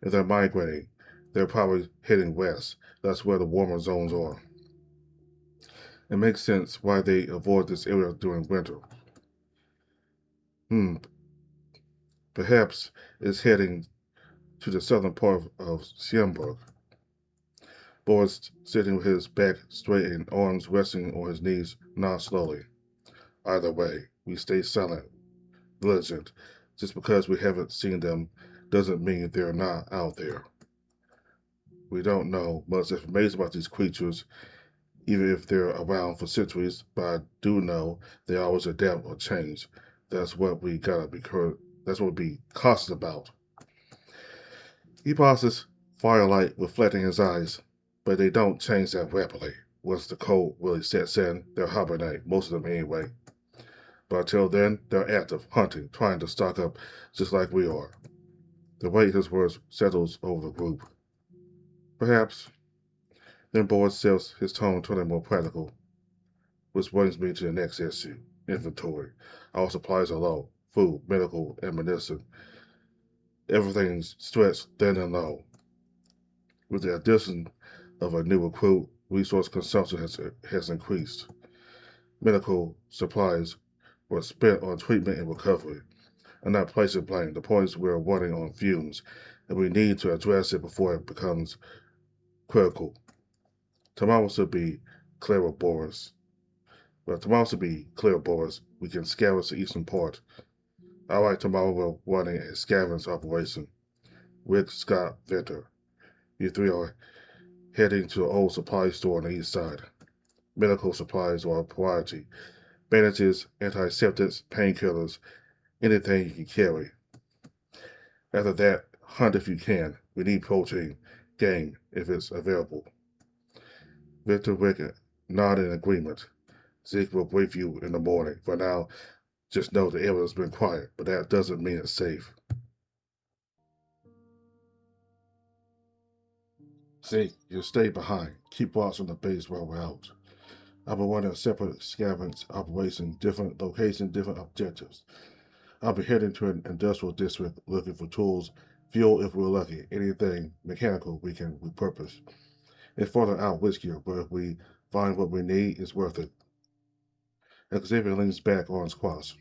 If they're migrating, they're probably heading west. That's where the warmer zones are. It makes sense why they avoid this area during winter. Hmm, perhaps it's heading to the southern part of Siemburg. Boris, sitting with his back straight and arms resting on his knees, nods slowly. Either way, we stay silent, vigilant. Just because we haven't seen them doesn't mean they're not out there. We don't know much information about these creatures, even if they're around for centuries, but I do know they always adapt or change. That's what we gotta be that's what we be cautious about. He pauses, firelight reflecting his eyes, but they don't change that rapidly. Once the cold really sets in, they'll hibernate, most of them anyway. But until then, they're active, hunting, trying to stock up just like we are. The weight his words settles over the group. Perhaps. Then Boyd sells his tone turning more practical, which brings me to the next issue, inventory. All supplies are low, food, medical, and medicine. Everything's stretched thin and low. With the addition of a new recruit, resource consumption has increased. Medical supplies were spent on treatment and recovery. I'm not placing blame. The point is we're running on fumes, and we need to address it before it becomes critical. Tomorrow should be clearer, Boris. We can scavenge the eastern part. Alright, tomorrow we're running a scavenge operation. Rick, Scott, Victor. You three are heading to the old supply store on the east side. Medical supplies are a priority. Bandages, antiseptics, painkillers, anything you can carry. After that, hunt if you can. We need protein, game, if it's available. Victor Rick nod in agreement. Zeke will brief you in the morning. For now, just know the area has been quiet, but that doesn't mean it's safe. Zeke, you stay behind. Keep watch on the base while we're out. I'll be running a separate scavenge operation, different location, different objectives. I'll be heading to an industrial district looking for tools, fuel if we're lucky, anything mechanical we can repurpose. It's farther out riskier, but if we find what we need, it's worth it. Xavier leans back on his cross.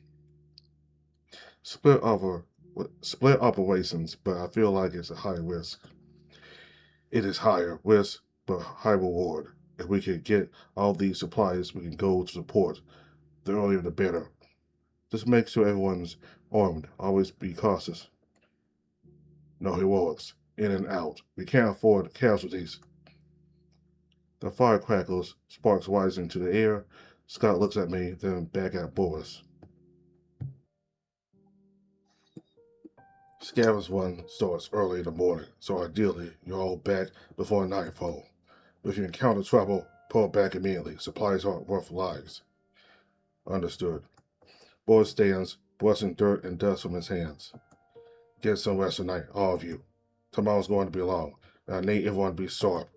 Split operations, but I feel like it's a high risk. It is higher risk, but high reward. If we can get all these supplies, we can go to the port. The earlier the better. Just make sure everyone's armed. Always be cautious. No heroics. In and out. We can't afford casualties. The fire crackles, sparks rise into the air. Scott looks at me, then back at Boris. Scavenge one starts early in the morning, so ideally you're all back before nightfall. If you encounter trouble, pull back immediately. Supplies aren't worth lives. Understood. Boris stands, brushing dirt and dust from his hands. Get some rest tonight, all of you. Tomorrow's going to be long, and I need everyone to be sharp.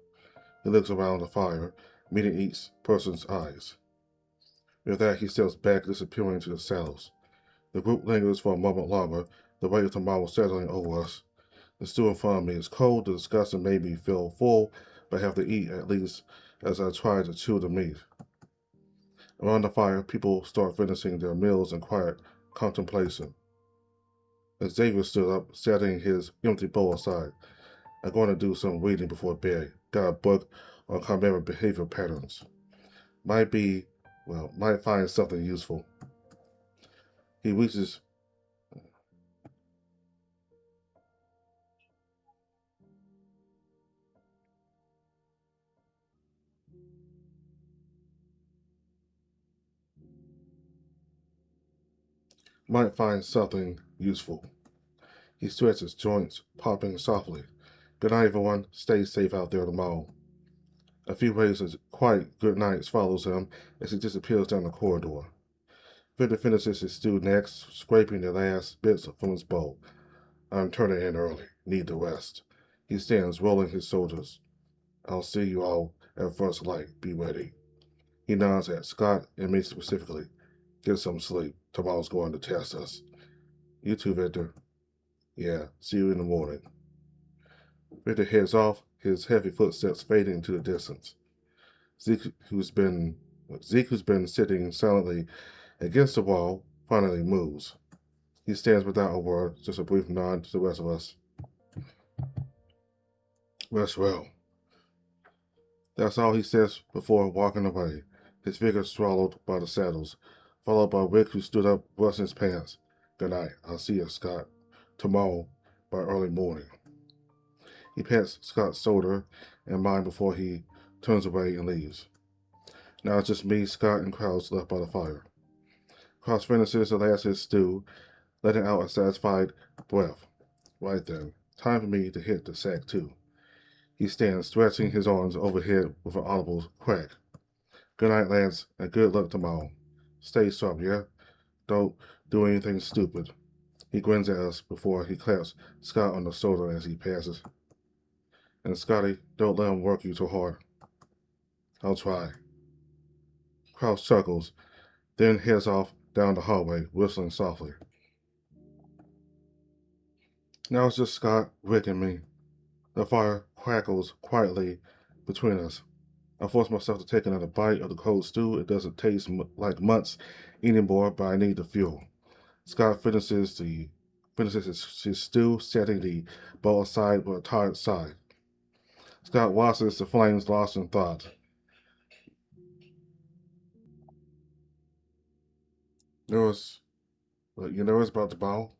He looks around the fire, meeting each person's eyes. With that, he steps back, disappearing into the saddles. The group lingers for a moment longer, the weight of tomorrow settling over us. The stew in front of me is cold, the disgusting made me feel full, but I have to eat at least as I try to chew the meat. Around the fire, people start finishing their meals in quiet contemplation. Xavier stood up, setting his empty bowl aside. I'm going to do some reading before bed. Got a book on chimera behavior patterns. Might find something useful. He reaches. Might find something useful. He stretches joints, popping softly. Good night, everyone. Stay safe out there tomorrow. A few waves of quiet good nights follows him as he disappears down the corridor. Victor finishes his stew next, scraping the last bits from his bowl. I'm turning in early. Need the rest. He stands, rolling his shoulders. I'll see you all at first light. Be ready. He nods at Scott and me specifically. Get some sleep. Tomorrow's going to test us. You too, Victor. Yeah, see you in the morning. Victor heads off, his heavy footsteps fading into the distance. Zeke, who's been sitting silently against the wall, finally moves. He stands without a word, just a brief nod to the rest of us. Rest well. That's all he says before walking away, his figure swallowed by the saddles, followed by Rick, who stood up, brushing his pants. Good night. I'll see you, Scott. Tomorrow by early morning. He pats Scott's shoulder and mine before he turns away and leaves. Now it's just me, Scott, and Krause left by the fire. Krause finishes the last of his stew, letting out a satisfied breath. Right then, time for me to hit the sack too. He stands, stretching his arms overhead with an audible crack. Good night, lads, and good luck tomorrow. Stay sharp, yeah? Don't do anything stupid. He grins at us before he claps Scott on the shoulder as he passes. And Scotty, don't let him work you too hard. I'll try. Krause chuckles, then heads off down the hallway, whistling softly. Now it's just Scott, Rick, and me. The fire crackles quietly between us. I force myself to take another bite of the cold stew. It doesn't taste like months anymore, but I need the fuel. Scott finishes his stew, setting the bowl aside with a tired sigh. Scott watches the flames lost in thought. There was But you nervous about the ball?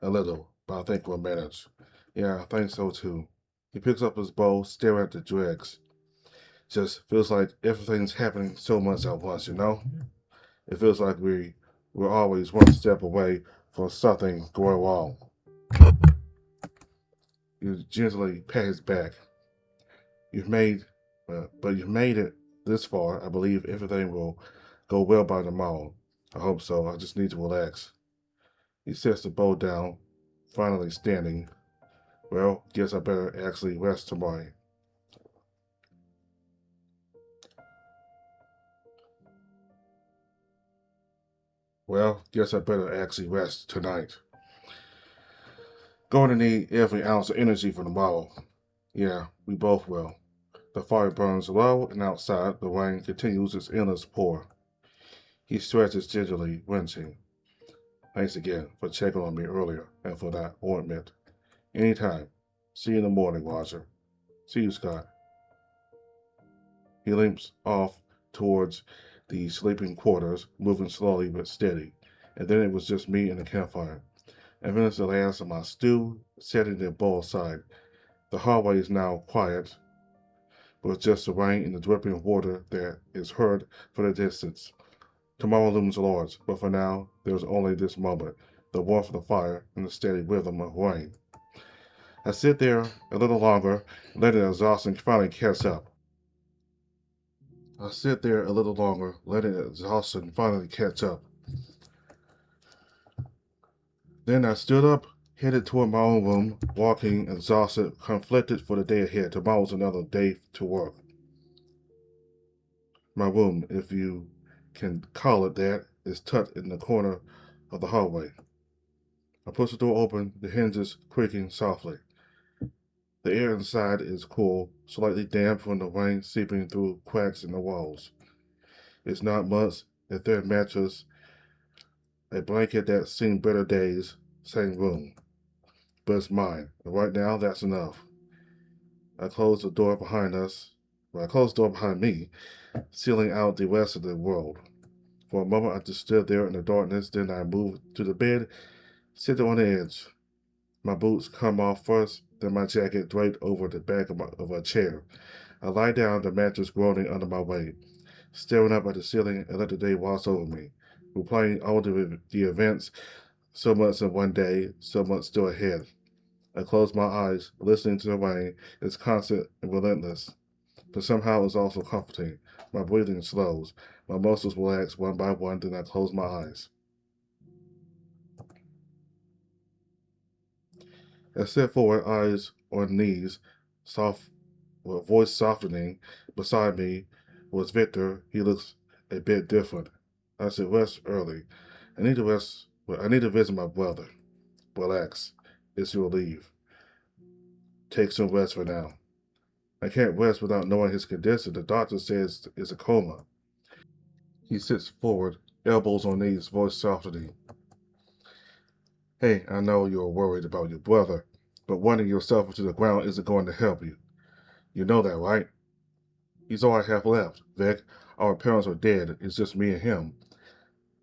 A little, but I think we'll manage. Yeah, I think so too. He picks up his bow, staring at the dregs. Just feels like everything's happening so much at once, you know? It feels like we're always one step away from something going wrong. You gently pat his back. You've made, but you've made it this far. I believe everything will go well by tomorrow. I hope so. I just need to relax. He sets the bow down, finally standing. Well, guess I better actually rest tomorrow. Well, guess I better actually rest tonight. Going to need every ounce of energy for tomorrow. Yeah, we both will. The fire burns low, and outside, the rain continues its endless pour. He stretches gingerly, wincing. Thanks again for checking on me earlier and for that ointment. Anytime. See you in the morning, Roger. See you, Scott. He limps off towards the sleeping quarters, moving slowly but steady. And then it was just me and the campfire. And finished the last of my stew, setting the bowl aside. The hallway is now quiet, with just the rain and the dripping water that is heard for the distance. Tomorrow looms large, but for now, there's only this moment, the warmth of the fire and the steady rhythm of rain. I sit there a little longer, letting the exhaustion finally catch up. I sit there a little longer, letting the exhaustion finally catch up. Then I stood up, headed toward my own room, walking, exhausted, conflicted for the day ahead. Tomorrow's another day to work. My room, if you can call it that, is tucked in the corner of the hallway. I push the door open, the hinges creaking softly. The air inside is cool, slightly damp from the rain seeping through cracks in the walls. It's not much, a thin mattress, a blanket that's seen better days, same room. But it's mine, and right now that's enough. I close the door behind us. Well, I close the door behind me, sealing out the rest of the world. For a moment, I just stood there in the darkness. Then I moved to the bed, sitting on the edge. My boots come off first, then my jacket draped over the back of a chair. I lie down, the mattress groaning under my weight, staring up at the ceiling and let the day wash over me, replaying all the events, so much in one day, so much still ahead. I close my eyes, listening to the rain. It's constant and relentless, but somehow it's also comforting. My breathing slows, my muscles relax one by one, then I close my eyes. I sit forward, eyes on knees, soft, with voice softening. Beside me was Victor. He looks a bit different. I said, rest early. I need to rest. Well, I need to visit my brother. Relax. It's your leave. Take some rest for now. I can't rest without knowing his condition. The doctor says it's a coma. He sits forward, elbows on knees, voice softening. Hey, I know you're worried about your brother, but running yourself into the ground isn't going to help you. You know that, right? He's all I have left, Vic. Our parents are dead. It's just me and him.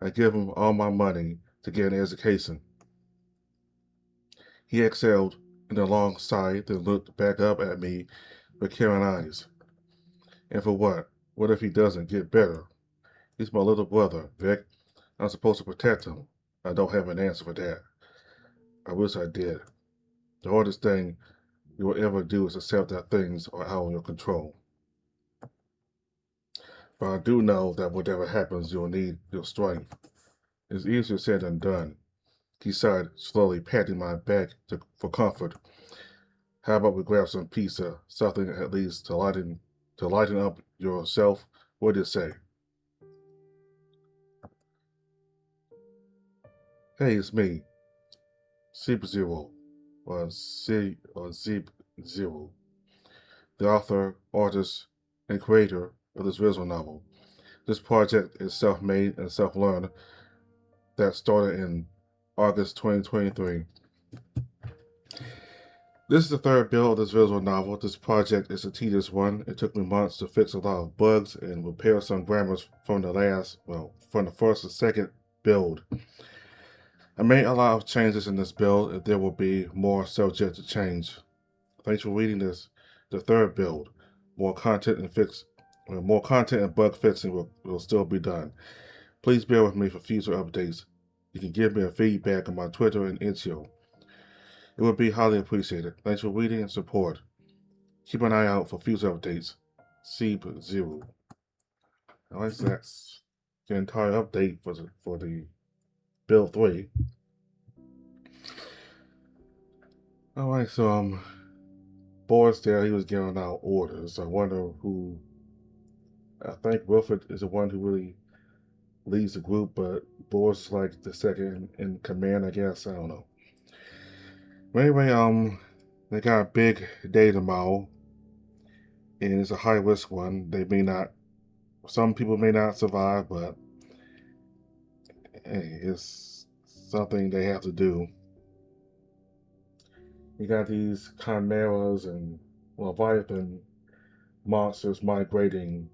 I give him all my money to get an education. He exhaled in a long sigh, then looked back up at me with caring eyes. And for what? What if he doesn't get better? He's my little brother, Vic. I'm supposed to protect him. I don't have an answer for that. I wish I did. The hardest thing you will ever do is accept that things are out of your control. But I do know that whatever happens, you'll need your strength. It's easier said than done. He sighed, slowly patting my back for comfort. How about we grab some pizza, something at least to lighten up yourself? What do you say? Hey, it's me, Zip Zero, or Zip Zero, the author, artist, and creator of this visual novel. This project is self-made and self-learned that started in August 2023. This is the third build of this visual novel. This project is a tedious one. It took me months to fix a lot of bugs and repair some grammars from the first and second build. I made a lot of changes in this build, and there will be more subject to change. Thanks for reading this. The third build, more content and bug fixing will still be done. Please bear with me for future updates. You can give me a feedback on my Twitter and Itch.io. It would be highly appreciated. Thanks for reading and support. Keep an eye out for future updates. Seeb Zero. Alright, so that's the entire update for the build 3. Alright, so Boris there, he was giving out orders. I wonder who. I think Wilfred is the one who really leads the group, but Boris is like the second in command, I guess. I don't know. But anyway, they got a big day tomorrow, and it's a high risk one. Some people may not survive, but hey, it's something they have to do. You got these chimeras and Leviathan monsters migrating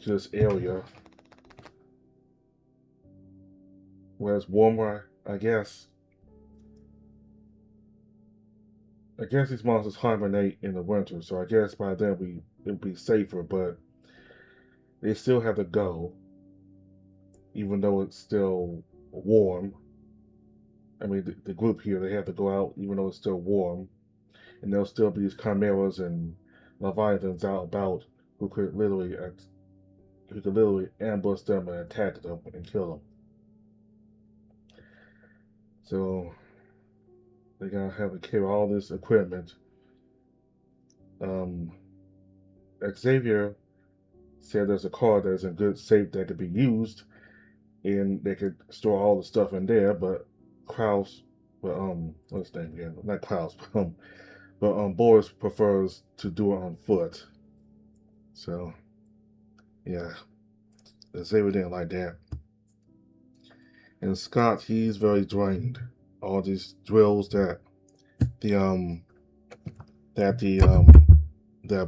to this area where it's warmer, I guess. I guess these monsters hibernate in the winter, so I guess by then it'll be safer, but they still have to go, even though it's still warm. I mean, the group here, they have to go out even though it's still warm, and there'll still be these chimeras and leviathans out about who could literally ambush them and attack them and kill them. So they gotta have to carry all this equipment. Xavier said there's a car that's in good shape that could be used, and they could store all the stuff in there. But Kraus, what's his name again? Not Kraus, but Boris prefers to do it on foot. So yeah, Xavier didn't like that. And Scott, he's very drained. All these drills that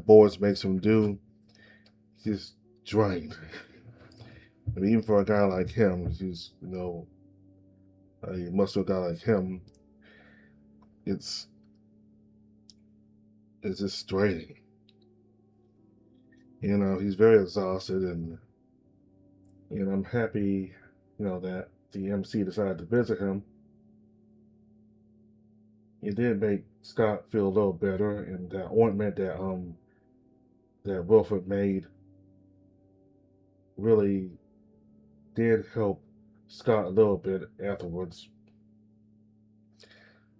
Boris makes him do, he's drained. I mean, even for a guy like him, he's a muscle guy like him, it's just draining. He's very exhausted, and I'm happy, that the MC decided to visit him. It did make Scott feel a little better, and that ointment that Wilfred made really did help Scott a little bit afterwards.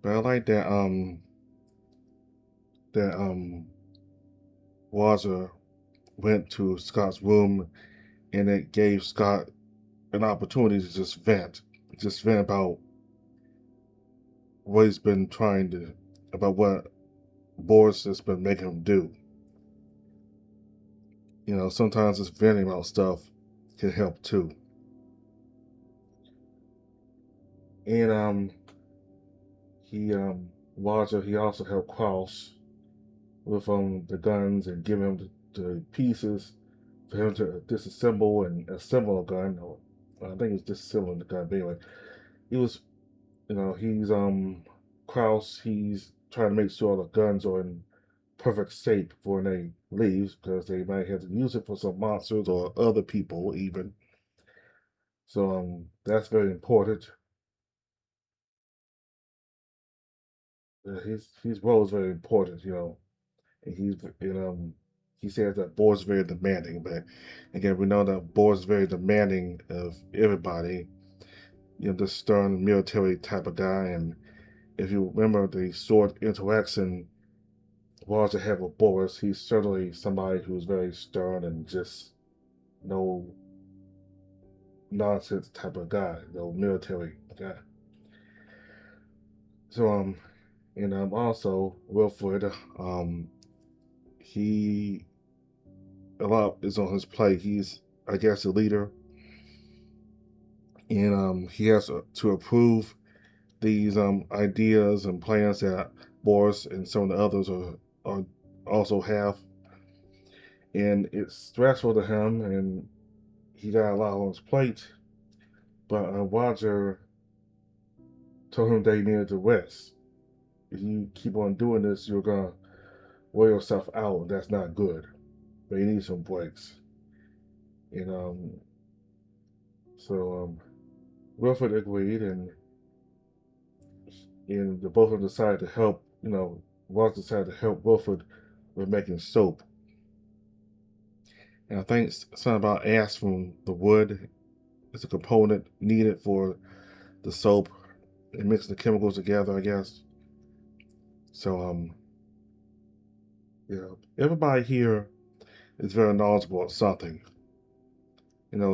But I like that Roger went to Scott's room, and it gave Scott an opportunity to just vent about what he's been about what Boris has been making him do. Sometimes just venting about stuff can help too. And Roger, he also helped Kraus with the guns and give him the pieces for him to disassemble and assemble a gun. Or I think it's disassembling the gun. But anyway, he's Kraus. He's trying to make sure the guns are in perfect state before they leave, because they might have to use it for some monsters or other people even. So that's very important. His role is very important, and he says that Boris is very demanding, but again, we know that Boris is very demanding of everybody. This stern military type of guy, and if you remember the sword interaction Roger had with Boris, he's certainly somebody who's very stern and just no nonsense type of guy, no military guy. So and also Wilfred, he a lot is on his plate. He's, I guess, a leader, and he has to approve these ideas and plans that Boris and some of the others are also have, and it's stressful to him, and he got a lot on his plate. But Roger, told him they needed to rest. If you keep on doing this, you're gonna wear yourself out, and that's not good. They need some breaks. And so Wilfred agreed, and the both of them decided to help. Ross decided to help Wilfred with making soap. And I think something about ash from the wood is a component needed for the soap and mixing the chemicals together, I guess. So everybody here is very knowledgeable at something.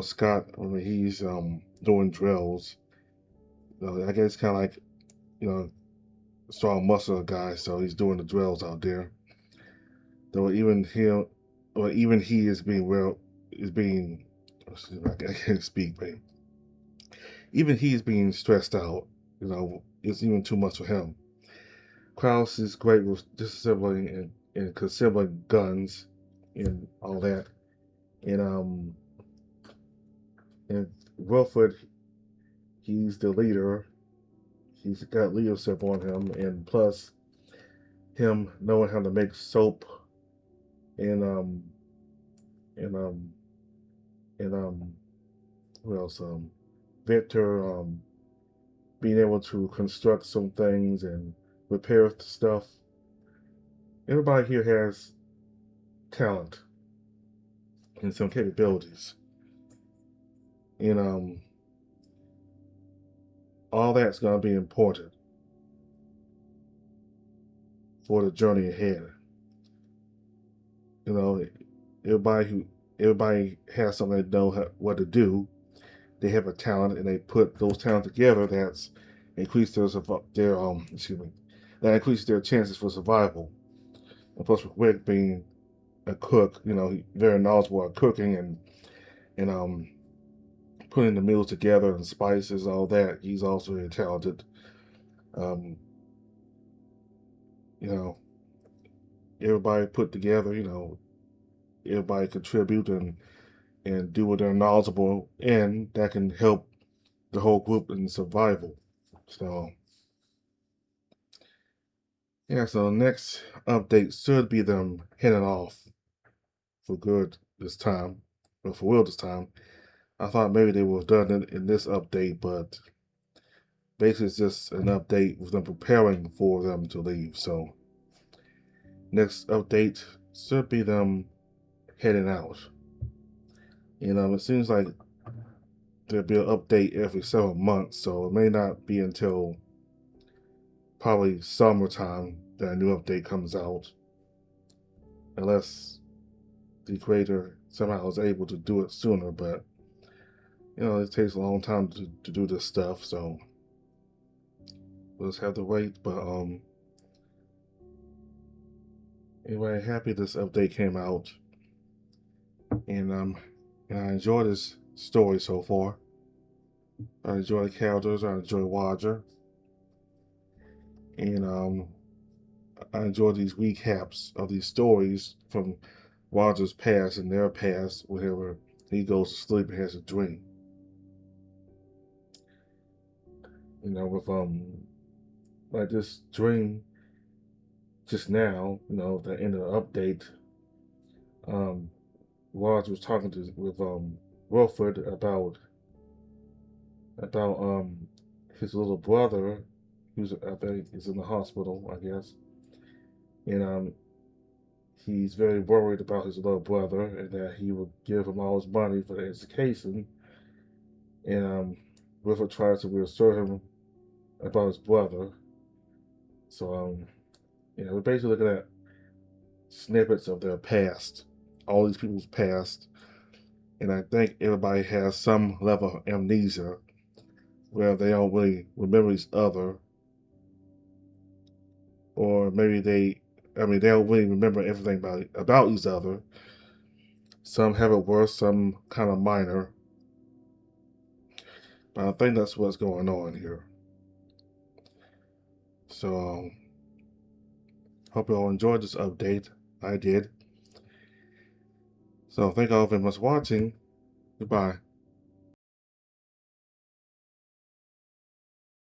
Scott, he's doing drills. I guess kind of like, strong muscle guy, so he's doing the drills out there. Though even he is being I can't speak, but even he's being stressed out. It's even too much for him. Klaus is great with disassembling and assembling guns and all that. And Wilfred, he's the leader. He's got leadership on him, and plus him knowing how to make soap and and um and what else? Victor being able to construct some things and repair stuff. Everybody here has talent and some capabilities. And all that's going to be important for the journey ahead. Everybody has something they know what to do. They have a talent, and they put those talents together. That's increase that increases their chances for survival. And plus, with Rick being a cook, he's very knowledgeable at cooking and putting the meals together and spices, all that. He's also very talented. Everybody put together. Everybody contribute and do what they're knowledgeable in, that can help the whole group in survival. So so next update should be them heading off for good this time, or for real this time. I thought maybe they would have done it in this update, but basically it's just an update with them preparing for them to leave. So next update should be them heading out. It seems like there'll be an update every several months, so it may not be until probably summertime that a new update comes out, unless the creator somehow is able to do it sooner. But it takes a long time to do this stuff, so we'll just have to wait. But anyway, happy this update came out, and I enjoy this story so far. I enjoy the characters. I enjoy Roger, and I enjoy these recaps of these stories from Roger's past and their past, whenever he goes to sleep and has a dream. With like this dream just now, the end of the update, Roger was talking with Wilfred about his little brother, who's I think is in the hospital, I guess, and he's very worried about his little brother, and that he will give him all his money for the education. And Wilfred tries to reassure him about his brother. So we're basically looking at snippets of their past, all these people's past, and I think everybody has some level of amnesia where they don't really remember each other, or maybe they don't really remember everything about each other. Some have it worse, some kind of minor, but I think that's what's going on here. So hope you all enjoyed this update. I did. So thank you all very much for watching. Goodbye.